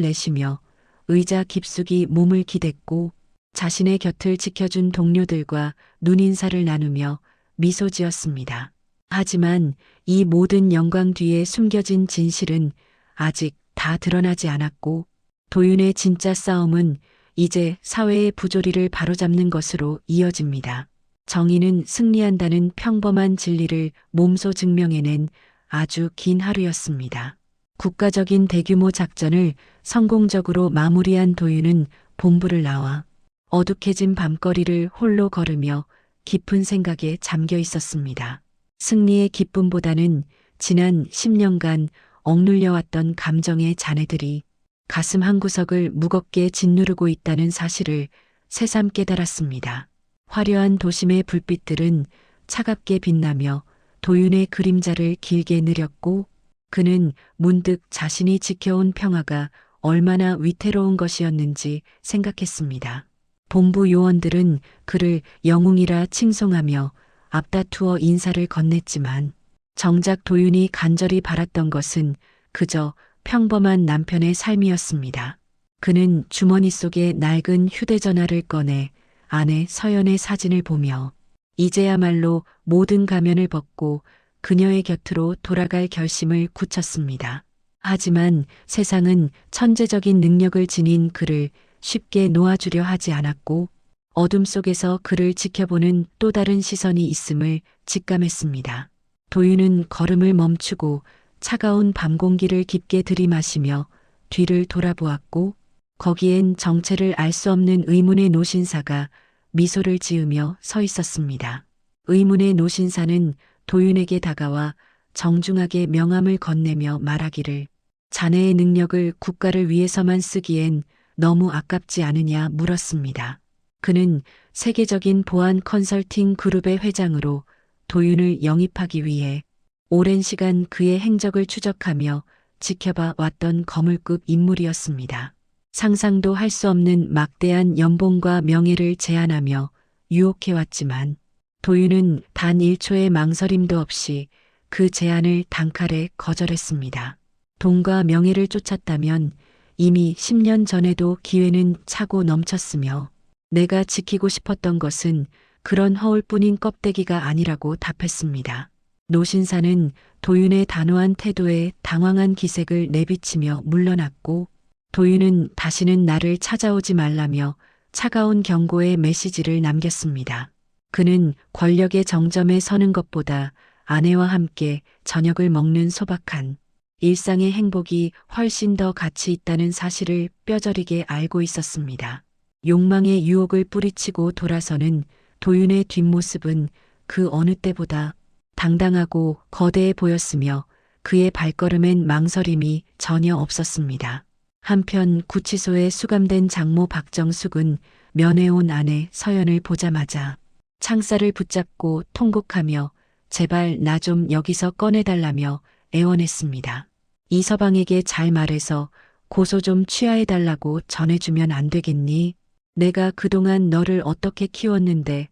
내쉬며 의자 깊숙이 몸을 기댔고 자신의 곁을 지켜준 동료들과 눈인사를 나누며 미소 지었습니다. 하지만 이 모든 영광 뒤에 숨겨진 진실은 아직 다 드러나지 않았고 도윤의 진짜 싸움은 이제 사회의 부조리를 바로잡는 것으로 이어집니다. 정의는 승리한다는 평범한 진리를 몸소 증명해낸 아주 긴 하루였습니다. 국가적인 대규모 작전을 성공적으로 마무리한 도윤은 본부를 나와 어둑해진 밤거리를 홀로 걸으며 깊은 생각에 잠겨 있었습니다. 승리의 기쁨보다는 지난 10년간 억눌려왔던 감정의 잔해들이 가슴 한구석을 무겁게 짓누르고 있다는 사실을 새삼 깨달았습니다. 화려한 도심의 불빛들은 차갑게 빛나며 도윤의 그림자를 길게 느렸고 그는 문득 자신이 지켜온 평화가 얼마나 위태로운 것이었는지 생각했습니다. 본부 요원들은 그를 영웅이라 칭송하며 앞다투어 인사를 건넸지만 정작 도윤이 간절히 바랐던 것은 그저 평범한 남편의 삶이었습니다. 그는 주머니 속에 낡은 휴대전화를 꺼내 아내 서연의 사진을 보며 이제야말로 모든 가면을 벗고 그녀의 곁으로 돌아갈 결심을 굳혔습니다. 하지만 세상은 천재적인 능력을 지닌 그를 쉽게 놓아주려 하지 않았고 어둠 속에서 그를 지켜보는 또 다른 시선이 있음을 직감했습니다. 도윤은 걸음을 멈추고 차가운 밤 공기를 깊게 들이마시며 뒤를 돌아보았고 거기엔 정체를 알 수 없는 의문의 노신사가 미소를 지으며 서 있었습니다. 의문의 노신사는 도윤에게 다가와 정중하게 명함을 건네며 말하기를 자네의 능력을 국가를 위해서만 쓰기엔 너무 아깝지 않으냐 물었습니다. 그는 세계적인 보안 컨설팅 그룹의 회장으로 도윤을 영입하기 위해 오랜 시간 그의 행적을 추적하며 지켜봐 왔던 거물급 인물이었습니다. 상상도 할 수 없는 막대한 연봉과 명예를 제안하며 유혹해왔지만 도윤은 단 1초의 망설임도 없이 그 제안을 단칼에 거절했습니다. 돈과 명예를 쫓았다면 이미 10년 전에도 기회는 차고 넘쳤으며 내가 지키고 싶었던 것은 그런 허울뿐인 껍데기가 아니라고 답했습니다. 노신사는 도윤의 단호한 태도에 당황한 기색을 내비치며 물러났고 도윤은 다시는 나를 찾아오지 말라며 차가운 경고의 메시지를 남겼습니다. 그는 권력의 정점에 서는 것보다 아내와 함께 저녁을 먹는 소박한 일상의 행복이 훨씬 더 가치 있다는 사실을 뼈저리게 알고 있었습니다. 욕망의 유혹을 뿌리치고 돌아서는 도윤의 뒷모습은 그 어느 때보다 당당하고 거대해 보였으며 그의 발걸음엔 망설임이 전혀 없었습니다. 한편 구치소에 수감된 장모 박정숙은 면회 온 아내 서연을 보자마자 창살을 붙잡고 통곡하며 제발 나 좀 여기서 꺼내달라며 애원했습니다. 이서방에게 잘 말해서 고소 좀 취하해달라고 전해주면 안 되겠니? 내가 그동안 너를 어떻게 키웠는데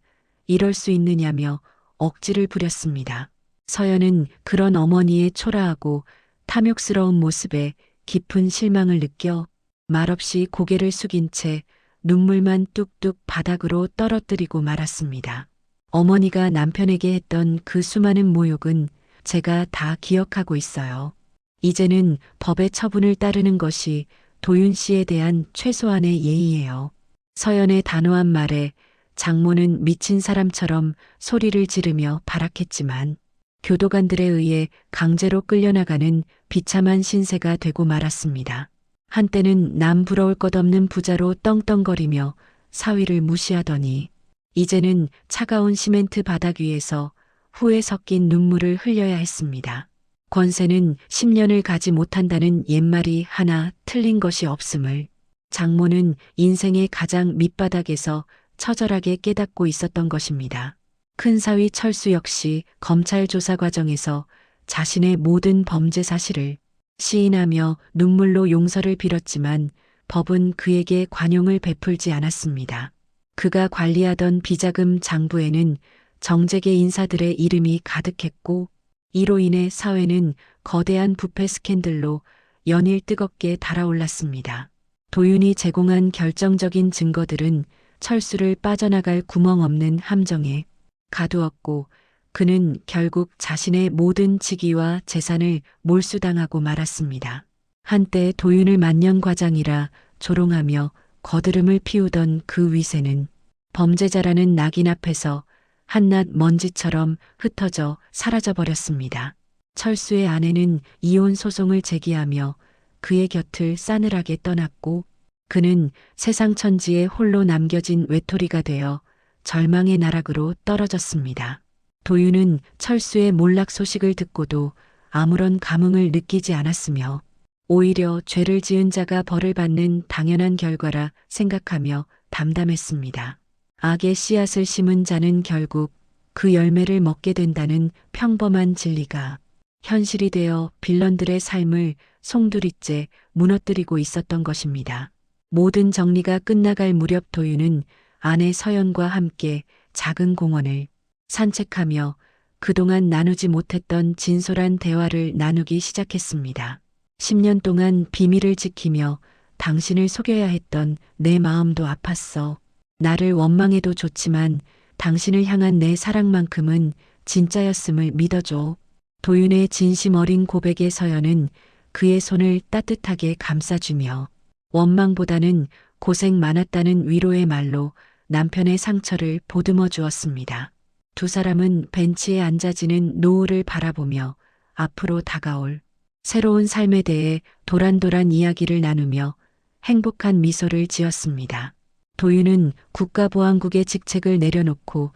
이럴 수 있느냐며 억지를 부렸습니다. 서연은 그런 어머니의 초라하고 탐욕스러운 모습에 깊은 실망을 느껴 말없이 고개를 숙인 채 눈물만 뚝뚝 바닥으로 떨어뜨리고 말았습니다. 어머니가 남편에게 했던 그 수많은 모욕은 제가 다 기억하고 있어요. 이제는 법의 처분을 따르는 것이 도윤 씨에 대한 최소한의 예의예요. 서연의 단호한 말에 장모는 미친 사람처럼 소리를 지르며 발악했지만 교도관들에 의해 강제로 끌려나가는 비참한 신세가 되고 말았습니다. 한때는 남 부러울 것 없는 부자로 떵떵거리며 사위를 무시하더니 이제는 차가운 시멘트 바닥 위에서 후에 섞인 눈물을 흘려야 했습니다. 권세는 10년을 가지 못한다는 옛말이 하나 틀린 것이 없음을 장모는 인생의 가장 밑바닥에서 처절하게 깨닫고 있었던 것입니다. 큰사위 철수 역시 검찰 조사 과정에서 자신의 모든 범죄 사실을 시인하며 눈물로 용서를 빌었지만 법은 그에게 관용을 베풀지 않았습니다. 그가 관리하던 비자금 장부에는 정재계 인사들의 이름이 가득했고 이로 인해 사회는 거대한 부패 스캔들로 연일 뜨겁게 달아올랐습니다. 도윤이 제공한 결정적인 증거들은 철수를 빠져나갈 구멍 없는 함정에 가두었고 그는 결국 자신의 모든 직위와 재산을 몰수당하고 말았습니다. 한때 도윤을 만년과장이라 조롱하며 거드름을 피우던 그 위세는 범죄자라는 낙인 앞에서 한낱 먼지처럼 흩어져 사라져버렸습니다. 철수의 아내는 이혼 소송을 제기하며 그의 곁을 싸늘하게 떠났고 그는 세상 천지에 홀로 남겨진 외톨이가 되어 절망의 나락으로 떨어졌습니다. 도윤은 철수의 몰락 소식을 듣고도 아무런 감흥을 느끼지 않았으며 오히려 죄를 지은 자가 벌을 받는 당연한 결과라 생각하며 담담했습니다. 악의 씨앗을 심은 자는 결국 그 열매를 먹게 된다는 평범한 진리가 현실이 되어 빌런들의 삶을 송두리째 무너뜨리고 있었던 것입니다. 모든 정리가 끝나갈 무렵 도윤은 아내 서연과 함께 작은 공원을 산책하며 그동안 나누지 못했던 진솔한 대화를 나누기 시작했습니다. 10년 동안 비밀을 지키며 당신을 속여야 했던 내 마음도 아팠어. 나를 원망해도 좋지만 당신을 향한 내 사랑만큼은 진짜였음을 믿어줘. 도윤의 진심 어린 고백에 서연은 그의 손을 따뜻하게 감싸주며 원망보다는 고생 많았다는 위로의 말로 남편의 상처를 보듬어 주었습니다. 두 사람은 벤치에 앉아지는 노을을 바라보며 앞으로 다가올 새로운 삶에 대해 도란도란 이야기를 나누며 행복한 미소를 지었습니다. 도윤은 국가보안국의 직책을 내려놓고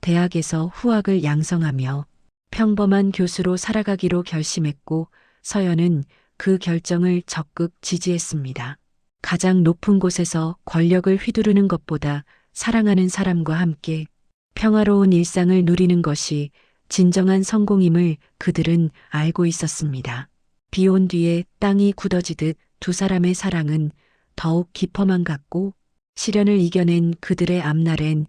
대학에서 후학을 양성하며 평범한 교수로 살아가기로 결심했고 서연은 그 결정을 적극 지지했습니다. 가장 높은 곳에서 권력을 휘두르는 것보다 사랑하는 사람과 함께 평화로운 일상을 누리는 것이 진정한 성공임을 그들은 알고 있었습니다. 비 온 뒤에 땅이 굳어지듯 두 사람의 사랑은 더욱 깊어만 갔고 시련을 이겨낸 그들의 앞날엔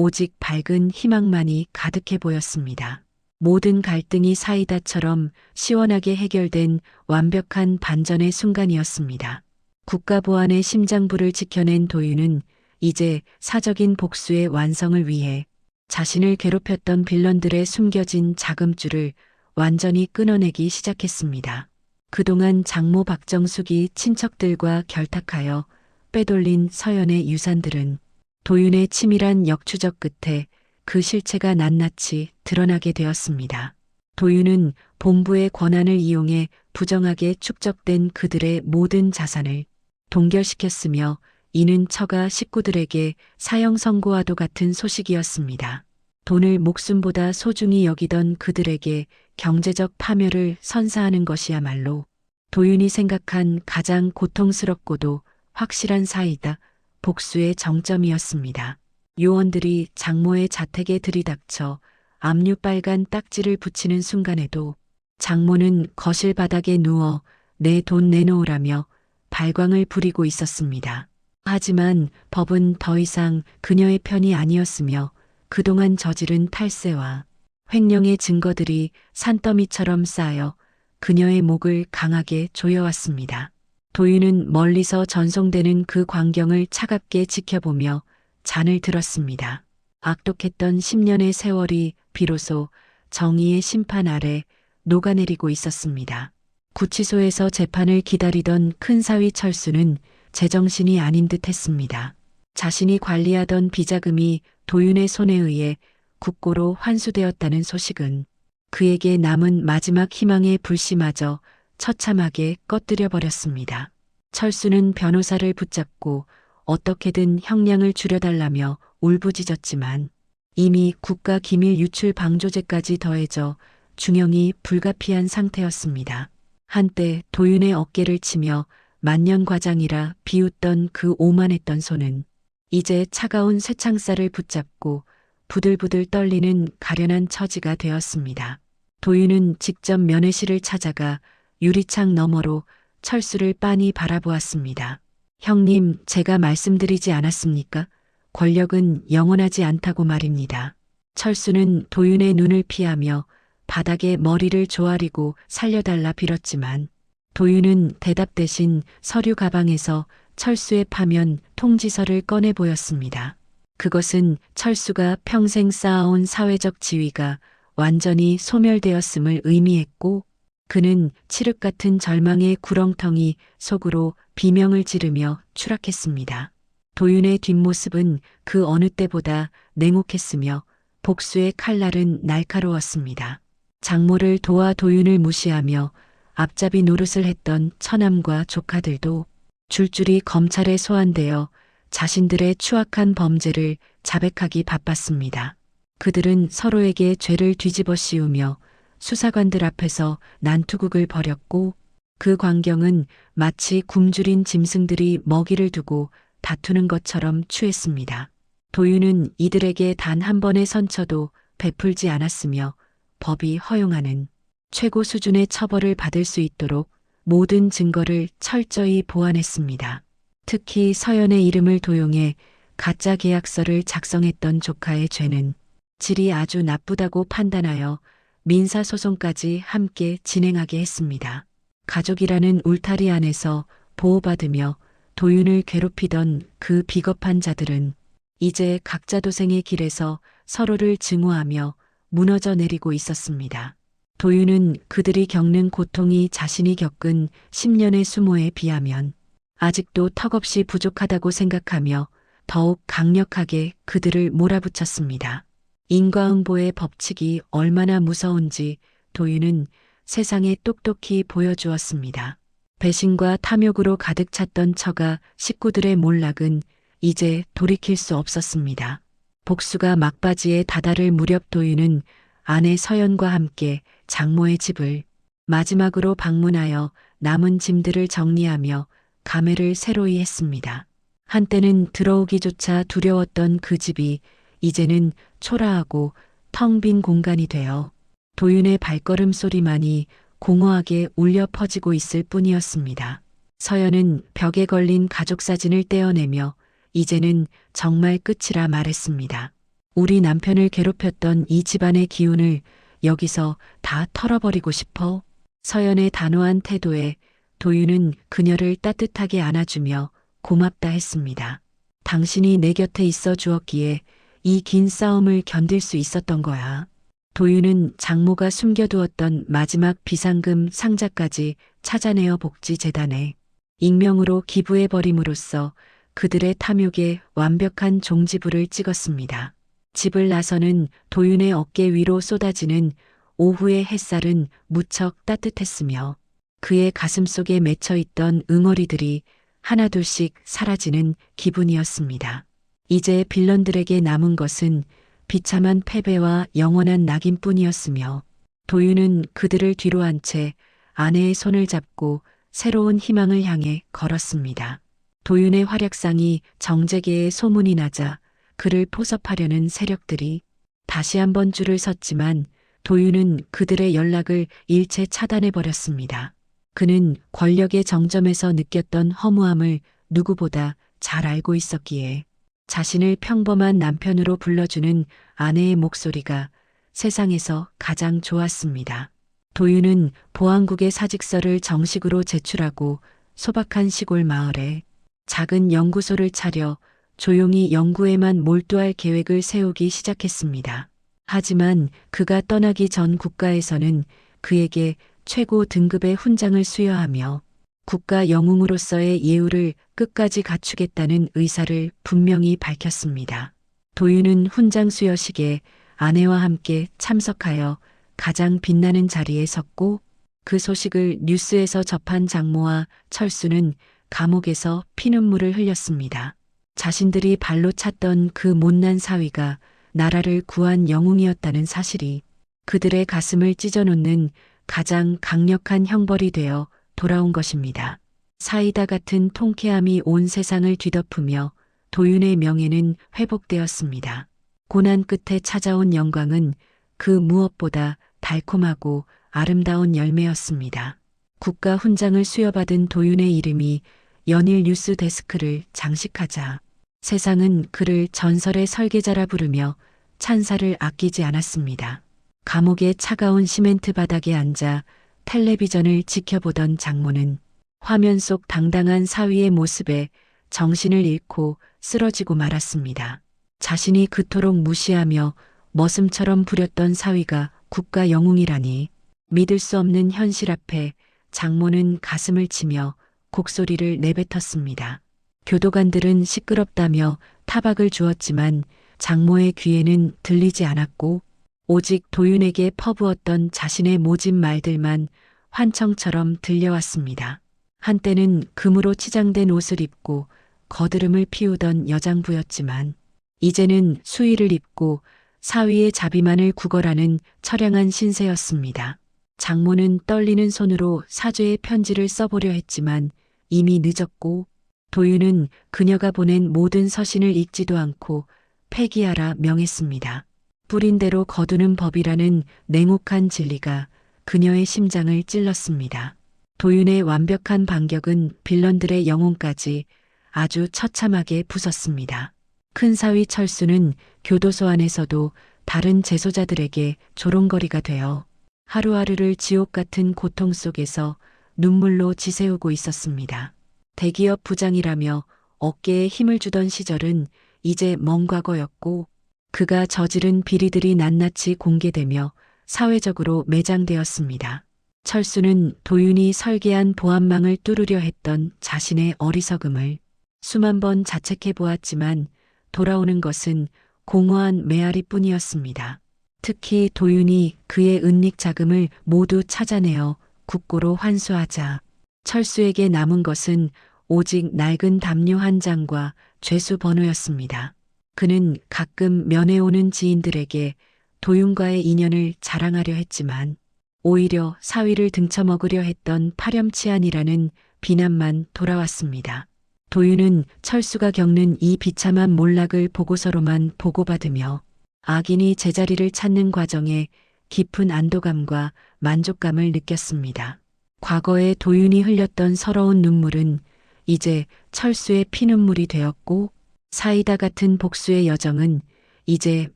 오직 밝은 희망만이 가득해 보였습니다. 모든 갈등이 사이다처럼 시원하게 해결된 완벽한 반전의 순간이었습니다. 국가보안의 심장부를 지켜낸 도윤은 이제 사적인 복수의 완성을 위해 자신을 괴롭혔던 빌런들의 숨겨진 자금줄을 완전히 끊어내기 시작했습니다. 그동안 장모 박정숙이 친척들과 결탁하여 빼돌린 서연의 유산들은 도윤의 치밀한 역추적 끝에 그 실체가 낱낱이 드러나게 되었습니다. 도윤은 본부의 권한을 이용해 부정하게 축적된 그들의 모든 자산을 동결시켰으며 이는 처가 식구들에게 사형 선고와도 같은 소식이었습니다. 돈을 목숨보다 소중히 여기던 그들에게 경제적 파멸을 선사하는 것이야말로 도윤이 생각한 가장 고통스럽고도 확실한 사이다 복수의 정점이었습니다. 요원들이 장모의 자택에 들이닥쳐 압류 빨간 딱지를 붙이는 순간에도 장모는 거실 바닥에 누워 내 돈 내놓으라며 발광을 부리고 있었습니다. 하지만 법은 더 이상 그녀의 편이 아니었으며 그동안 저지른 탈세와 횡령의 증거들이 산더미처럼 쌓여 그녀의 목을 강하게 조여왔습니다. 도윤은 멀리서 전송되는 그 광경을 차갑게 지켜보며 잔을 들었습니다. 악독했던 10년의 세월이 비로소 정의의 심판 아래 녹아내리고 있었습니다. 구치소에서 재판을 기다리던 큰사위 철수는 제정신이 아닌 듯 했습니다. 자신이 관리하던 비자금이 도윤의 손에 의해 국고로 환수되었다는 소식은 그에게 남은 마지막 희망의 불씨마저 처참하게 꺼뜨려 버렸습니다. 철수는 변호사를 붙잡고 어떻게든 형량을 줄여달라며 울부짖었지만 이미 국가기밀 유출 방조죄까지 더해져 중형이 불가피한 상태였습니다. 한때 도윤의 어깨를 치며 만년과장이라 비웃던 그 오만했던 손은 이제 차가운 쇠창살을 붙잡고 부들부들 떨리는 가련한 처지가 되었습니다. 도윤은 직접 면회실을 찾아가 유리창 너머로 철수를 빤히 바라보았습니다. 형님, 제가 말씀드리지 않았습니까? 권력은 영원하지 않다고 말입니다. 철수는 도윤의 눈을 피하며 바닥에 머리를 조아리고 살려달라 빌었지만 도윤은 대답 대신 서류 가방에서 철수의 파면 통지서를 꺼내 보였습니다. 그것은 철수가 평생 쌓아온 사회적 지위가 완전히 소멸되었음을 의미했고 그는 칠흑 같은 절망의 구렁텅이 속으로 비명을 지르며 추락했습니다. 도윤의 뒷모습은 그 어느 때보다 냉혹했으며 복수의 칼날은 날카로웠습니다. 장모를 도와 도윤을 무시하며 앞잡이 노릇을 했던 처남과 조카들도 줄줄이 검찰에 소환되어 자신들의 추악한 범죄를 자백하기 바빴습니다. 그들은 서로에게 죄를 뒤집어 씌우며 수사관들 앞에서 난투극을 벌였고 그 광경은 마치 굶주린 짐승들이 먹이를 두고 다투는 것처럼 추했습니다. 도윤은 이들에게 단 한 번의 선처도 베풀지 않았으며 법이 허용하는 최고 수준의 처벌을 받을 수 있도록 모든 증거를 철저히 보완했습니다. 특히 서연의 이름을 도용해 가짜 계약서를 작성했던 조카의 죄는 질이 아주 나쁘다고 판단하여 민사소송까지 함께 진행하게 했습니다. 가족이라는 울타리 안에서 보호받으며 도윤을 괴롭히던 그 비겁한 자들은 이제 각자 도생의 길에서 서로를 증오하며 무너져 내리고 있었습니다. 도윤은 그들이 겪는 고통이 자신이 겪은 10년의 수모에 비하면 아직도 턱없이 부족하다고 생각하며 더욱 강력하게 그들을 몰아붙였습니다. 인과응보의 법칙이 얼마나 무서운지 도윤은 세상에 똑똑히 보여주었습니다. 배신과 탐욕으로 가득 찼던 처가 식구들의 몰락은 이제 돌이킬 수 없었습니다. 복수가 막바지에 다다를 무렵 도윤은 아내 서연과 함께 장모의 집을 마지막으로 방문하여 남은 짐들을 정리하며 감회를 새로이 했습니다. 한때는 들어오기조차 두려웠던 그 집이 이제는 초라하고 텅 빈 공간이 되어 도윤의 발걸음 소리만이 공허하게 울려 퍼지고 있을 뿐이었습니다. 서연은 벽에 걸린 가족 사진을 떼어내며 이제는 정말 끝이라 말했습니다. 우리 남편을 괴롭혔던 이 집안의 기운을 여기서 다 털어버리고 싶어. 서연의 단호한 태도에 도윤은 그녀를 따뜻하게 안아주며 고맙다 했습니다. 당신이 내 곁에 있어 주었기에 이 긴 싸움을 견딜 수 있었던 거야. 도윤은 장모가 숨겨두었던 마지막 비상금 상자까지 찾아내어 복지재단에 익명으로 기부해버림으로써 그들의 탐욕에 완벽한 종지부를 찍었습니다. 집을 나서는 도윤의 어깨 위로 쏟아지는 오후의 햇살은 무척 따뜻했으며 그의 가슴속에 맺혀있던 응어리들이 하나둘씩 사라지는 기분이었습니다. 이제 빌런들에게 남은 것은 비참한 패배와 영원한 낙인뿐이었으며 도윤은 그들을 뒤로 한 채 아내의 손을 잡고 새로운 희망을 향해 걸었습니다. 도윤의 활약상이 정재계에 소문이 나자 그를 포섭하려는 세력들이 다시 한번 줄을 섰지만 도윤은 그들의 연락을 일체 차단해버렸습니다. 그는 권력의 정점에서 느꼈던 허무함을 누구보다 잘 알고 있었기에 자신을 평범한 남편으로 불러주는 아내의 목소리가 세상에서 가장 좋았습니다. 도윤은 보안국의 사직서를 정식으로 제출하고 소박한 시골 마을에 작은 연구소를 차려 조용히 연구에만 몰두할 계획을 세우기 시작했습니다. 하지만 그가 떠나기 전 국가에서는 그에게 최고 등급의 훈장을 수여하며 국가 영웅으로서의 예우를 끝까지 갖추겠다는 의사를 분명히 밝혔습니다. 도윤은 훈장 수여식에 아내와 함께 참석하여 가장 빛나는 자리에 섰고 그 소식을 뉴스에서 접한 장모와 철수는 감옥에서 피눈물을 흘렸습니다. 자신들이 발로 찼던 그 못난 사위가 나라를 구한 영웅이었다는 사실이 그들의 가슴을 찢어놓는 가장 강력한 형벌이 되어 돌아온 것입니다. 사이다 같은 통쾌함이 온 세상을 뒤덮으며 도윤의 명예는 회복되었습니다. 고난 끝에 찾아온 영광은 그 무엇보다 달콤하고 아름다운 열매였습니다. 국가 훈장을 수여받은 도윤의 이름이 연일 뉴스 데스크를 장식하자 세상은 그를 전설의 설계자라 부르며 찬사를 아끼지 않았습니다. 감옥의 차가운 시멘트 바닥에 앉아 텔레비전을 지켜보던 장모는 화면 속 당당한 사위의 모습에 정신을 잃고 쓰러지고 말았습니다. 자신이 그토록 무시하며 머슴처럼 부렸던 사위가 국가 영웅이라니 믿을 수 없는 현실 앞에 장모는 가슴을 치며 곡소리를 내뱉었습니다. 교도관들은 시끄럽다며 타박을 주었지만 장모의 귀에는 들리지 않았고 오직 도윤에게 퍼부었던 자신의 모진 말들만 환청처럼 들려왔습니다. 한때는 금으로 치장된 옷을 입고 거드름을 피우던 여장부였지만 이제는 수의를 입고 사위의 자비만을 구걸하는 처량한 신세였습니다. 장모는 떨리는 손으로 사죄의 편지를 써보려 했지만 이미 늦었고 도윤은 그녀가 보낸 모든 서신을 읽지도 않고 폐기하라 명했습니다. 뿌린 대로 거두는 법이라는 냉혹한 진리가 그녀의 심장을 찔렀습니다. 도윤의 완벽한 반격은 빌런들의 영혼까지 아주 처참하게 부쉈습니다. 큰 사위 철수는 교도소 안에서도 다른 재소자들에게 조롱거리가 되어 하루하루를 지옥 같은 고통 속에서 눈물로 지새우고 있었습니다. 대기업 부장이라며 어깨에 힘을 주던 시절은 이제 먼 과거였고 그가 저지른 비리들이 낱낱이 공개되며 사회적으로 매장되었습니다. 철수는 도윤이 설계한 보안망을 뚫으려 했던 자신의 어리석음을 수만 번 자책해 보았지만 돌아오는 것은 공허한 메아리뿐이었습니다. 특히 도윤이 그의 은닉 자금을 모두 찾아내어 국고로 환수하자 철수에게 남은 것은 오직 낡은 담요 한 장과 죄수 번호였습니다. 그는 가끔 면회 오는 지인들에게 도윤과의 인연을 자랑하려 했지만 오히려 사위를 등쳐먹으려 했던 파렴치한이라는 비난만 돌아왔습니다. 도윤은 철수가 겪는 이 비참한 몰락을 보고서로만 보고받으며 악인이 제자리를 찾는 과정에 깊은 안도감과 만족감을 느꼈습니다. 과거에 도윤이 흘렸던 서러운 눈물은 이제 철수의 피눈물이 되었고 사이다 같은 복수의 여정은 이제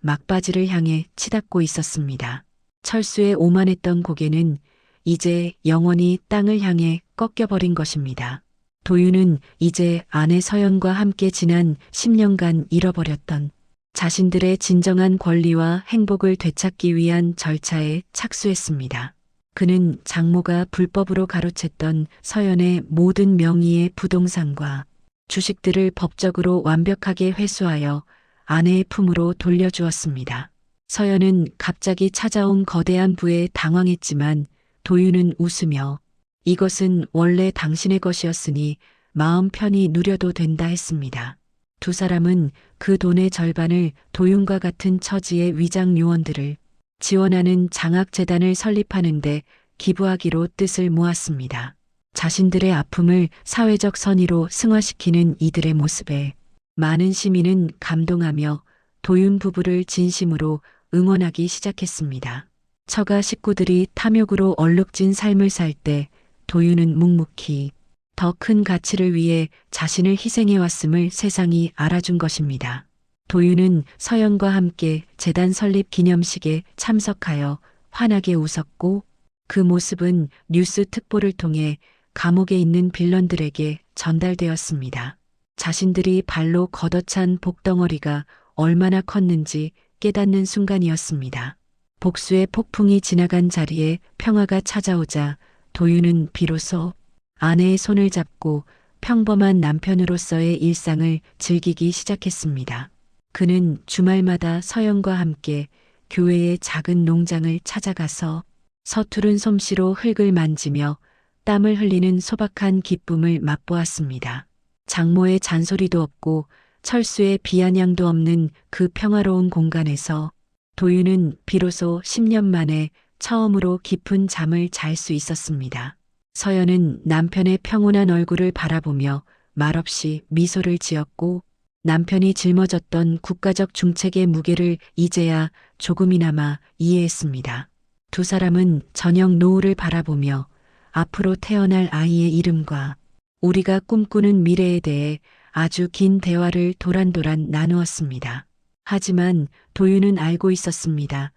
막바지를 향해 치닫고 있었습니다. 철수의 오만했던 고개는 이제 영원히 땅을 향해 꺾여버린 것입니다. 도윤은 이제 아내 서연과 함께 지난 10년간 잃어버렸던 자신들의 진정한 권리와 행복을 되찾기 위한 절차에 착수했습니다. 그는 장모가 불법으로 가로챘던 서연의 모든 명의의 부동산과 주식들을 법적으로 완벽하게 회수하여 아내의 품으로 돌려주었습니다. 서연은 갑자기 찾아온 거대한 부에 당황했지만 도윤은 웃으며 이것은 원래 당신의 것이었으니 마음 편히 누려도 된다 했습니다. 두 사람은 그 돈의 절반을 도윤과 같은 처지의 위장 요원들을 지원하는 장학재단을 설립하는데 기부하기로 뜻을 모았습니다. 자신들의 아픔을 사회적 선의로 승화시키는 이들의 모습에 많은 시민은 감동하며 도윤 부부를 진심으로 응원하기 시작했습니다. 처가 식구들이 탐욕으로 얼룩진 삶을 살 때 도윤은 묵묵히 더 큰 가치를 위해 자신을 희생해왔음을 세상이 알아준 것입니다. 도윤은 서연과 함께 재단 설립 기념식에 참석하여 환하게 웃었고 그 모습은 뉴스 특보를 통해 감옥에 있는 빌런들에게 전달되었습니다. 자신들이 발로 걷어찬 복덩어리가 얼마나 컸는지 깨닫는 순간이었습니다. 복수의 폭풍이 지나간 자리에 평화가 찾아오자 도윤은 비로소 아내의 손을 잡고 평범한 남편으로서의 일상을 즐기기 시작했습니다. 그는 주말마다 서연과 함께 교회의 작은 농장을 찾아가서 서투른 솜씨로 흙을 만지며 땀을 흘리는 소박한 기쁨을 맛보았습니다. 장모의 잔소리도 없고 철수의 비아냥도 없는 그 평화로운 공간에서 도윤은 비로소 10년 만에 처음으로 깊은 잠을 잘 수 있었습니다. 서연은 남편의 평온한 얼굴을 바라보며 말없이 미소를 지었고 남편이 짊어졌던 국가적 중책의 무게를 이제야 조금이나마 이해했습니다. 두 사람은 저녁 노을을 바라보며 앞으로 태어날 아이의 이름과 우리가 꿈꾸는 미래에 대해 아주 긴 대화를 도란도란 나누었습니다. 하지만 도윤은 알고 있었습니다.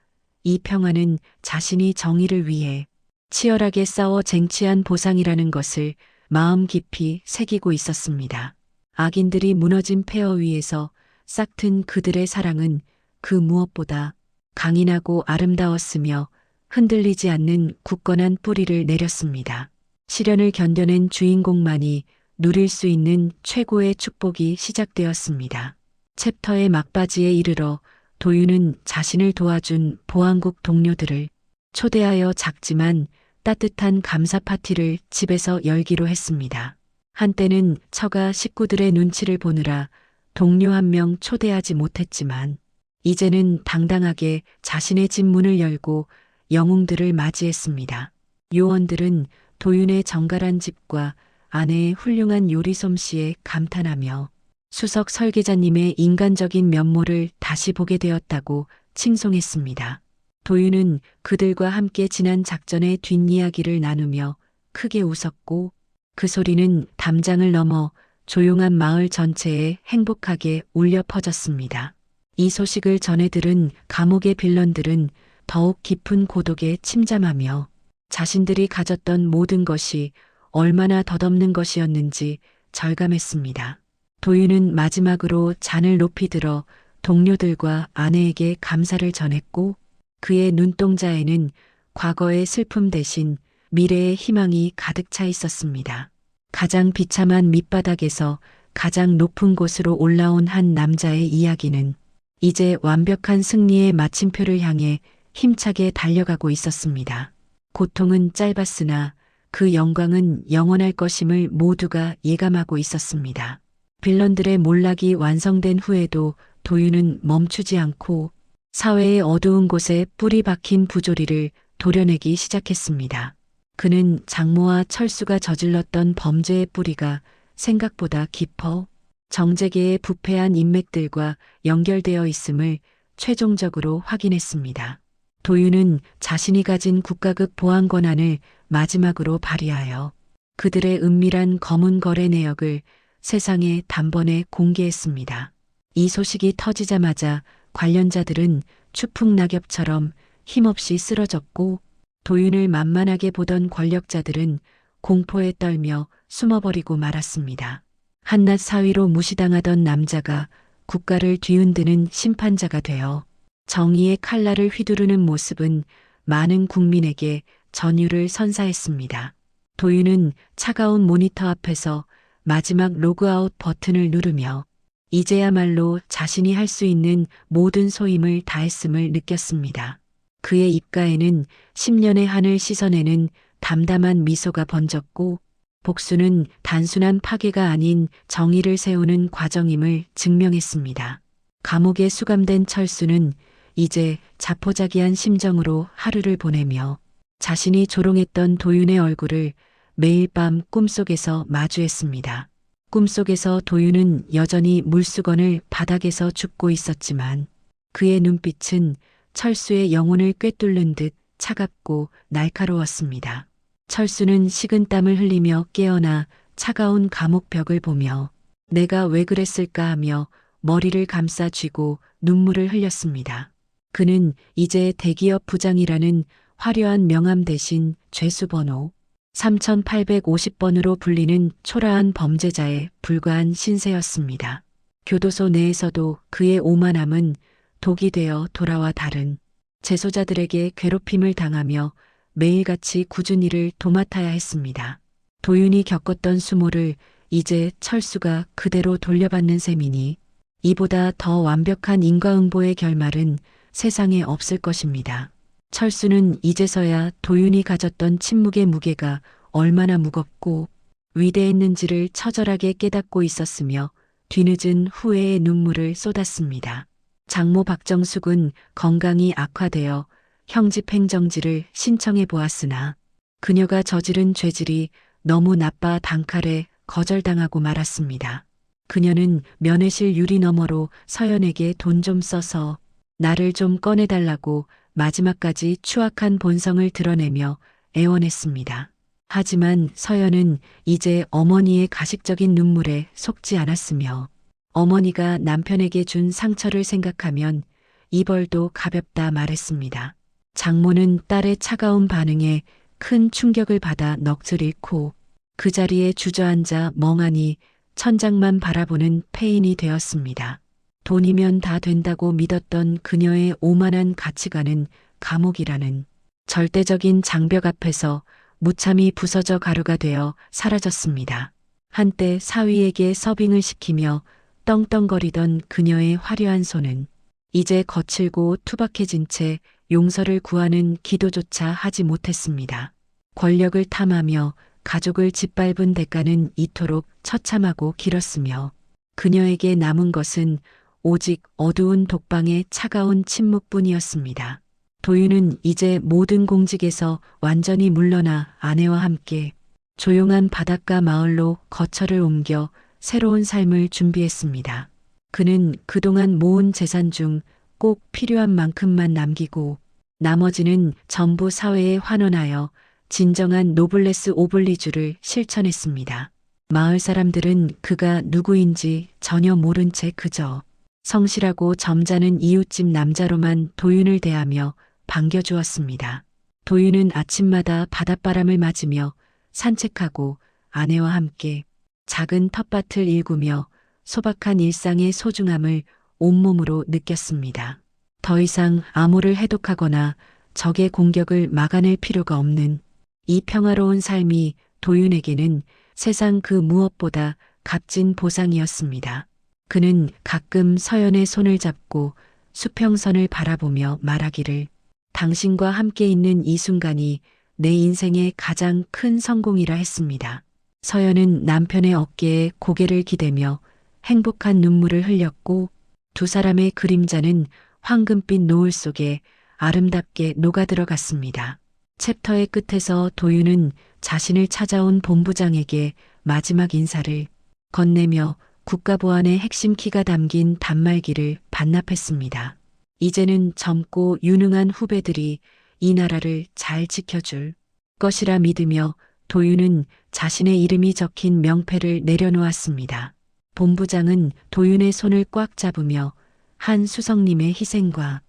이 평화는 자신이 정의를 위해 치열하게 싸워 쟁취한 보상이라는 것을 마음 깊이 새기고 있었습니다. 악인들이 무너진 폐허 위에서 싹튼 그들의 사랑은 그 무엇보다 강인하고 아름다웠으며 흔들리지 않는 굳건한 뿌리를 내렸습니다. 시련을 견뎌낸 주인공만이 누릴 수 있는 최고의 축복이 시작되었습니다. 챕터의 막바지에 이르러 도윤은 자신을 도와준 보안국 동료들을 초대하여 작지만 따뜻한 감사 파티를 집에서 열기로 했습니다. 한때는 처가 식구들의 눈치를 보느라 동료 한 명 초대하지 못했지만 이제는 당당하게 자신의 집 문을 열고 영웅들을 맞이했습니다. 요원들은 도윤의 정갈한 집과 아내의 훌륭한 요리 솜씨에 감탄하며 수석 설계자님의 인간적인 면모를 다시 보게 되었다고 칭송했습니다. 도윤은 그들과 함께 지난 작전의 뒷이야기를 나누며 크게 웃었고 그 소리는 담장을 넘어 조용한 마을 전체에 행복하게 울려 퍼졌습니다. 이 소식을 전해 들은 감옥의 빌런들은 더욱 깊은 고독에 침잠하며 자신들이 가졌던 모든 것이 얼마나 덧없는 것이었는지 절감했습니다. 도윤은 마지막으로 잔을 높이 들어 동료들과 아내에게 감사를 전했고 그의 눈동자에는 과거의 슬픔 대신 미래의 희망이 가득 차 있었습니다. 가장 비참한 밑바닥에서 가장 높은 곳으로 올라온 한 남자의 이야기는 이제 완벽한 승리의 마침표를 향해 힘차게 달려가고 있었습니다. 고통은 짧았으나 그 영광은 영원할 것임을 모두가 예감하고 있었습니다. 빌런들의 몰락이 완성된 후에도 도윤은 멈추지 않고 사회의 어두운 곳에 뿌리 박힌 부조리를 도려내기 시작했습니다. 그는 장모와 철수가 저질렀던 범죄의 뿌리가 생각보다 깊어 정재계의 부패한 인맥들과 연결되어 있음을 최종적으로 확인했습니다. 도윤은 자신이 가진 국가급 보안 권한을 마지막으로 발휘하여 그들의 은밀한 검은 거래 내역을 세상에 단번에 공개했습니다. 이 소식이 터지자마자 관련자들은 추풍낙엽처럼 힘없이 쓰러졌고 도윤을 만만하게 보던 권력자들은 공포에 떨며 숨어버리고 말았습니다. 한낱 사위로 무시당하던 남자가 국가를 뒤흔드는 심판자가 되어 정의의 칼날을 휘두르는 모습은 많은 국민에게 전율을 선사했습니다. 도윤은 차가운 모니터 앞에서 마지막 로그아웃 버튼을 누르며 이제야말로 자신이 할 수 있는 모든 소임을 다했음을 느꼈습니다. 그의 입가에는 10년의 한을 씻어내는 담담한 미소가 번졌고 복수는 단순한 파괴가 아닌 정의를 세우는 과정임을 증명했습니다. 감옥에 수감된 철수는 이제 자포자기한 심정으로 하루를 보내며 자신이 조롱했던 도윤의 얼굴을 매일 밤 꿈속에서 마주했습니다. 꿈속에서 도윤은 여전히 물수건을 바닥에서 줍고 있었지만 그의 눈빛은 철수의 영혼을 꿰뚫는 듯 차갑고 날카로웠습니다. 철수는 식은땀을 흘리며 깨어나 차가운 감옥 벽을 보며 내가 왜 그랬을까 하며 머리를 감싸 쥐고 눈물을 흘렸습니다. 그는 이제 대기업 부장이라는 화려한 명함 대신 죄수번호 3850번으로 불리는 초라한 범죄자에 불과한 신세였습니다. 교도소 내에서도 그의 오만함은 독이 되어 돌아와 다른 재소자들에게 괴롭힘을 당하며 매일같이 굳은 일을 도맡아야 했습니다. 도윤이 겪었던 수모를 이제 철수가 그대로 돌려받는 셈이니 이보다 더 완벽한 인과응보의 결말은 세상에 없을 것입니다. 철수는 이제서야 도윤이 가졌던 침묵의 무게가 얼마나 무겁고 위대했는지를 처절하게 깨닫고 있었으며 뒤늦은 후회의 눈물을 쏟았습니다. 장모 박정숙은 건강이 악화되어 형집행정지를 신청해 보았으나 그녀가 저지른 죄질이 너무 나빠 단칼에 거절당하고 말았습니다. 그녀는 면회실 유리 너머로 서연에게 돈 좀 써서 나를 좀 꺼내달라고 마지막까지 추악한 본성을 드러내며 애원했습니다. 하지만 서연은 이제 어머니의 가식적인 눈물에 속지 않았으며 어머니가 남편에게 준 상처를 생각하면 이 벌도 가볍다 말했습니다. 장모는 딸의 차가운 반응에 큰 충격을 받아 넋을 잃고 그 자리에 주저앉아 멍하니 천장만 바라보는 폐인이 되었습니다. 돈이면 다 된다고 믿었던 그녀의 오만한 가치관은 감옥이라는 절대적인 장벽 앞에서 무참히 부서져 가루가 되어 사라졌습니다. 한때 사위에게 서빙을 시키며 떵떵거리던 그녀의 화려한 손은 이제 거칠고 투박해진 채 용서를 구하는 기도조차 하지 못했습니다. 권력을 탐하며 가족을 짓밟은 대가는 이토록 처참하고 길었으며 그녀에게 남은 것은 오직 어두운 독방의 차가운 침묵뿐이었습니다. 도윤은 이제 모든 공직에서 완전히 물러나 아내와 함께 조용한 바닷가 마을로 거처를 옮겨 새로운 삶을 준비했습니다. 그는 그동안 모은 재산 중 꼭 필요한 만큼만 남기고 나머지는 전부 사회에 환원하여 진정한 노블레스 오블리주를 실천했습니다. 마을 사람들은 그가 누구인지 전혀 모른 채 그저 성실하고 점잖은 이웃집 남자로만 도윤을 대하며 반겨주었습니다. 도윤은 아침마다 바닷바람을 맞으며 산책하고 아내와 함께 작은 텃밭을 일구며 소박한 일상의 소중함을 온몸으로 느꼈습니다. 더 이상 암호를 해독하거나 적의 공격을 막아낼 필요가 없는 이 평화로운 삶이 도윤에게는 세상 그 무엇보다 값진 보상이었습니다. 그는 가끔 서연의 손을 잡고 수평선을 바라보며 말하기를 당신과 함께 있는 이 순간이 내 인생의 가장 큰 성공이라 했습니다. 서연은 남편의 어깨에 고개를 기대며 행복한 눈물을 흘렸고 두 사람의 그림자는 황금빛 노을 속에 아름답게 녹아들어갔습니다. 챕터의 끝에서 도윤은 자신을 찾아온 본부장에게 마지막 인사를 건네며 국가보안의 핵심 키가 담긴 단말기를 반납했습니다. 이제는 젊고 유능한 후배들이 이 나라를 잘 지켜줄 것이라 믿으며 도윤은 자신의 이름이 적힌 명패를 내려놓았습니다. 본부장은 도윤의 손을 꽉 잡으며 한 수석님의 희생과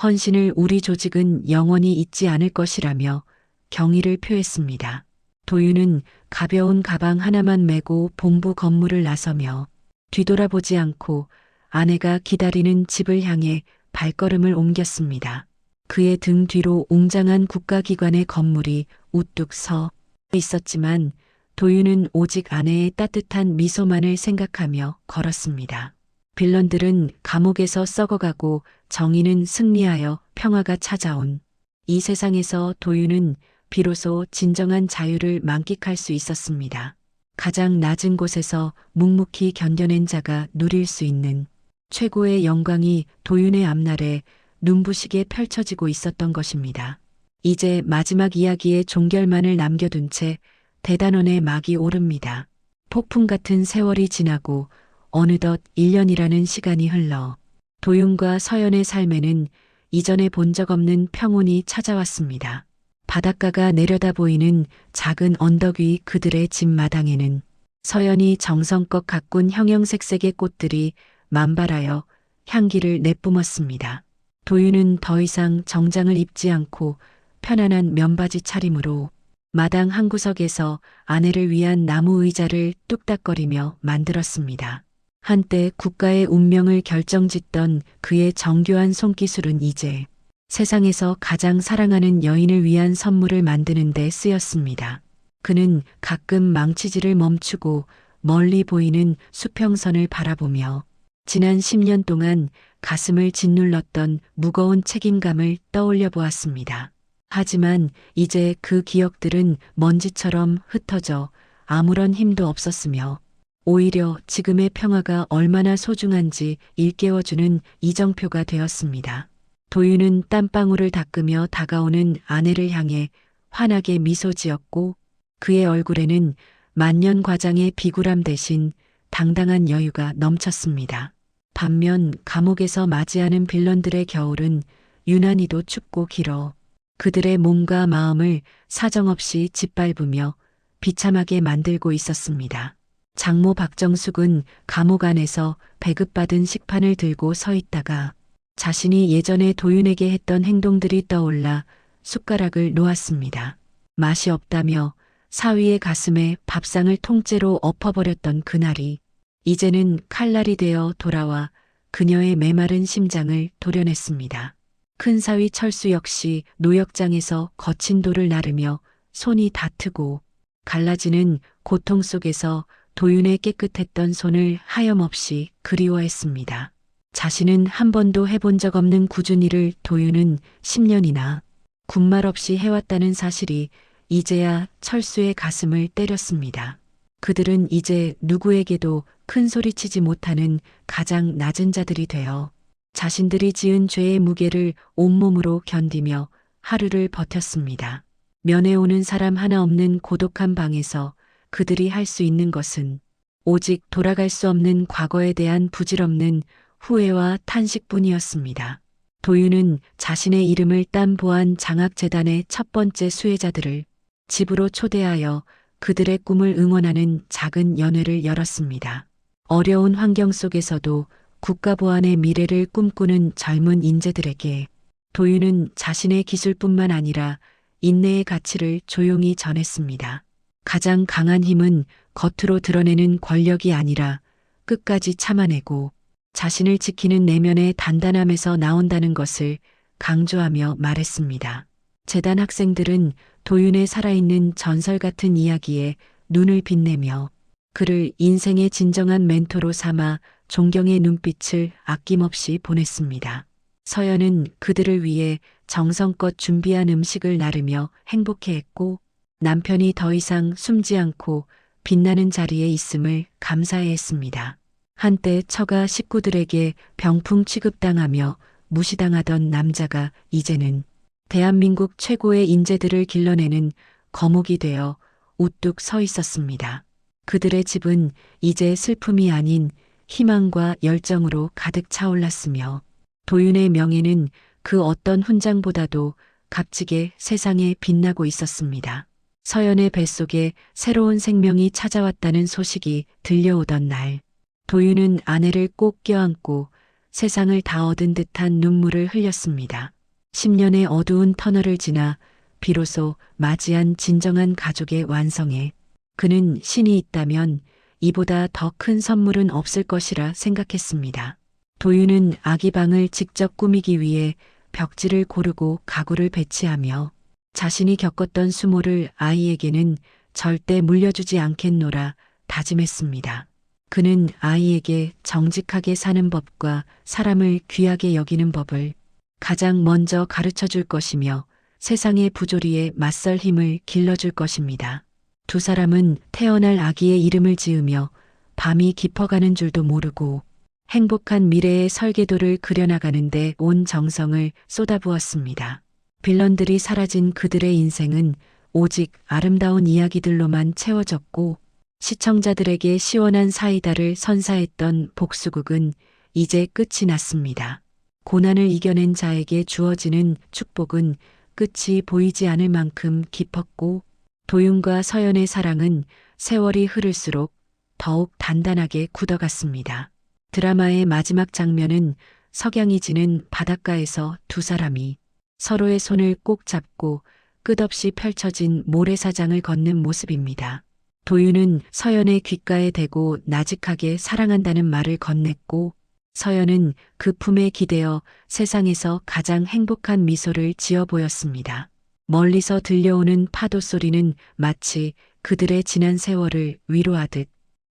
헌신을 우리 조직은 영원히 잊지 않을 것이라며 경의를 표했습니다. 도윤은 가벼운 가방 하나만 메고 본부 건물을 나서며 뒤돌아보지 않고 아내가 기다리는 집을 향해 발걸음을 옮겼습니다. 그의 등 뒤로 웅장한 국가기관의 건물이 우뚝 서 있었지만 도윤은 오직 아내의 따뜻한 미소만을 생각하며 걸었습니다. 빌런들은 감옥에서 썩어가고 정의는 승리하여 평화가 찾아온 이 세상에서 도윤은 비로소 진정한 자유를 만끽할 수 있었습니다. 가장 낮은 곳에서 묵묵히 견뎌낸 자가 누릴 수 있는 최고의 영광이 도윤의 앞날에 눈부시게 펼쳐지고 있었던 것입니다. 이제 마지막 이야기의 종결만을 남겨둔 채 대단원의 막이 오릅니다. 폭풍 같은 세월이 지나고 어느덧 1년이라는 시간이 흘러 도윤과 서연의 삶에는 이전에 본 적 없는 평온이 찾아왔습니다. 바닷가가 내려다 보이는 작은 언덕 위 그들의 집 마당에는 서연이 정성껏 가꾼 형형색색의 꽃들이 만발하여 향기를 내뿜었습니다. 도윤은 더 이상 정장을 입지 않고 편안한 면바지 차림으로 마당 한 구석에서 아내를 위한 나무 의자를 뚝딱거리며 만들었습니다. 한때 국가의 운명을 결정짓던 그의 정교한 손기술은 이제 세상에서 가장 사랑하는 여인을 위한 선물을 만드는 데 쓰였습니다. 그는 가끔 망치질을 멈추고 멀리 보이는 수평선을 바라보며 지난 10년 동안 가슴을 짓눌렀던 무거운 책임감을 떠올려 보았습니다. 하지만 이제 그 기억들은 먼지처럼 흩어져 아무런 힘도 없었으며 오히려 지금의 평화가 얼마나 소중한지 일깨워주는 이정표가 되었습니다. 도윤은 땀방울을 닦으며 다가오는 아내를 향해 환하게 미소 지었고 그의 얼굴에는 만년 과장의 비굴함 대신 당당한 여유가 넘쳤습니다. 반면 감옥에서 맞이하는 빌런들의 겨울은 유난히도 춥고 길어 그들의 몸과 마음을 사정없이 짓밟으며 비참하게 만들고 있었습니다. 장모 박정숙은 감옥 안에서 배급받은 식판을 들고 서 있다가 자신이 예전에 도윤에게 했던 행동들이 떠올라 숟가락을 놓았습니다. 맛이 없다며 사위의 가슴에 밥상을 통째로 엎어버렸던 그날이 이제는 칼날이 되어 돌아와 그녀의 메마른 심장을 도려냈습니다. 큰사위 철수 역시 노역장에서 거친 돌을 나르며 손이 다트고 갈라지는 고통 속에서 도윤의 깨끗했던 손을 하염없이 그리워했습니다. 자신은 한 번도 해본 적 없는 꾸준히 일을 도윤은 10년이나 군말 없이 해왔다는 사실이 이제야 철수의 가슴을 때렸습니다. 그들은 이제 누구에게도 큰 소리치지 못하는 가장 낮은 자들이 되어 자신들이 지은 죄의 무게를 온몸으로 견디며 하루를 버텼습니다. 면회 오는 사람 하나 없는 고독한 방에서 그들이 할 수 있는 것은 오직 돌아갈 수 없는 과거에 대한 부질없는 후회와 탄식뿐이었습니다. 도윤은 자신의 이름을 딴 보안 장학재단의 첫 번째 수혜자들을 집으로 초대하여 그들의 꿈을 응원하는 작은 연회를 열었습니다. 어려운 환경 속에서도 국가보안의 미래를 꿈꾸는 젊은 인재들에게 도윤은 자신의 기술뿐만 아니라 인내의 가치를 조용히 전했습니다. 가장 강한 힘은 겉으로 드러내는 권력이 아니라 끝까지 참아내고 자신을 지키는 내면의 단단함에서 나온다는 것을 강조하며 말했습니다. 재단 학생들은 도윤의 살아있는 전설 같은 이야기에 눈을 빛내며 그를 인생의 진정한 멘토로 삼아 존경의 눈빛을 아낌없이 보냈습니다. 서연은 그들을 위해 정성껏 준비한 음식을 나르며 행복해했고 남편이 더 이상 숨지 않고 빛나는 자리에 있음을 감사해했습니다. 한때 처가 식구들에게 병풍 취급당하며 무시당하던 남자가 이제는 대한민국 최고의 인재들을 길러내는 거목이 되어 우뚝 서 있었습니다. 그들의 집은 이제 슬픔이 아닌 희망과 열정으로 가득 차올랐으며 도윤의 명예는 그 어떤 훈장보다도 값지게 세상에 빛나고 있었습니다. 서연의 뱃속에 새로운 생명이 찾아왔다는 소식이 들려오던 날, 도윤은 아내를 꼭 껴안고 세상을 다 얻은 듯한 눈물을 흘렸습니다. 10년의 어두운 터널을 지나 비로소 맞이한 진정한 가족의 완성에 그는 신이 있다면 이보다 더 큰 선물은 없을 것이라 생각했습니다. 도윤은 아기 방을 직접 꾸미기 위해 벽지를 고르고 가구를 배치하며 자신이 겪었던 수모를 아이에게는 절대 물려주지 않겠노라 다짐했습니다. 그는 아이에게 정직하게 사는 법과 사람을 귀하게 여기는 법을 가장 먼저 가르쳐 줄 것이며 세상의 부조리에 맞설 힘을 길러줄 것입니다. 두 사람은 태어날 아기의 이름을 지으며 밤이 깊어가는 줄도 모르고 행복한 미래의 설계도를 그려나가는데 온 정성을 쏟아부었습니다. 빌런들이 사라진 그들의 인생은 오직 아름다운 이야기들로만 채워졌고 시청자들에게 시원한 사이다를 선사했던 복수극은 이제 끝이 났습니다. 고난을 이겨낸 자에게 주어지는 축복은 끝이 보이지 않을 만큼 깊었고 도윤과 서연의 사랑은 세월이 흐를수록 더욱 단단하게 굳어갔습니다. 드라마의 마지막 장면은 석양이 지는 바닷가에서 두 사람이 서로의 손을 꼭 잡고 끝없이 펼쳐진 모래사장을 걷는 모습입니다. 도윤은 서연의 귓가에 대고 나직하게 사랑한다는 말을 건넸고 서연은 그 품에 기대어 세상에서 가장 행복한 미소를 지어 보였습니다. 멀리서 들려오는 파도 소리는 마치 그들의 지난 세월을 위로하듯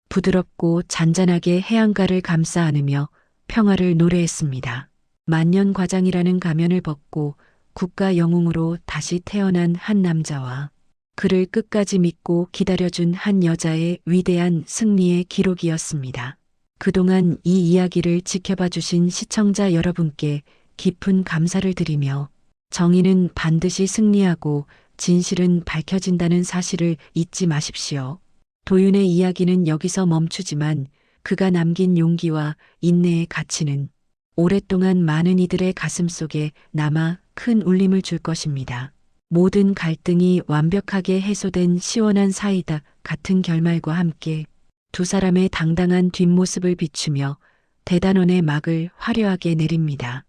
부드럽고 잔잔하게 해안가를 감싸 안으며 평화를 노래했습니다. 만년과장이라는 가면을 벗고 국가 영웅으로 다시 태어난 한 남자와 그를 끝까지 믿고 기다려준 한 여자의 위대한 승리의 기록이었습니다. 그동안 이 이야기를 지켜봐 주신 시청자 여러분께 깊은 감사를 드리며 정의는 반드시 승리하고 진실은 밝혀진다는 사실을 잊지 마십시오. 도윤의 이야기는 여기서 멈추지만 그가 남긴 용기와 인내의 가치는 오랫동안 많은 이들의 가슴 속에 남아 큰 울림을 줄 것입니다. 모든 갈등이 완벽하게 해소된 시원한 사이다 같은 결말과 함께 두 사람의 당당한 뒷모습을 비추며 대단원의 막을 화려하게 내립니다.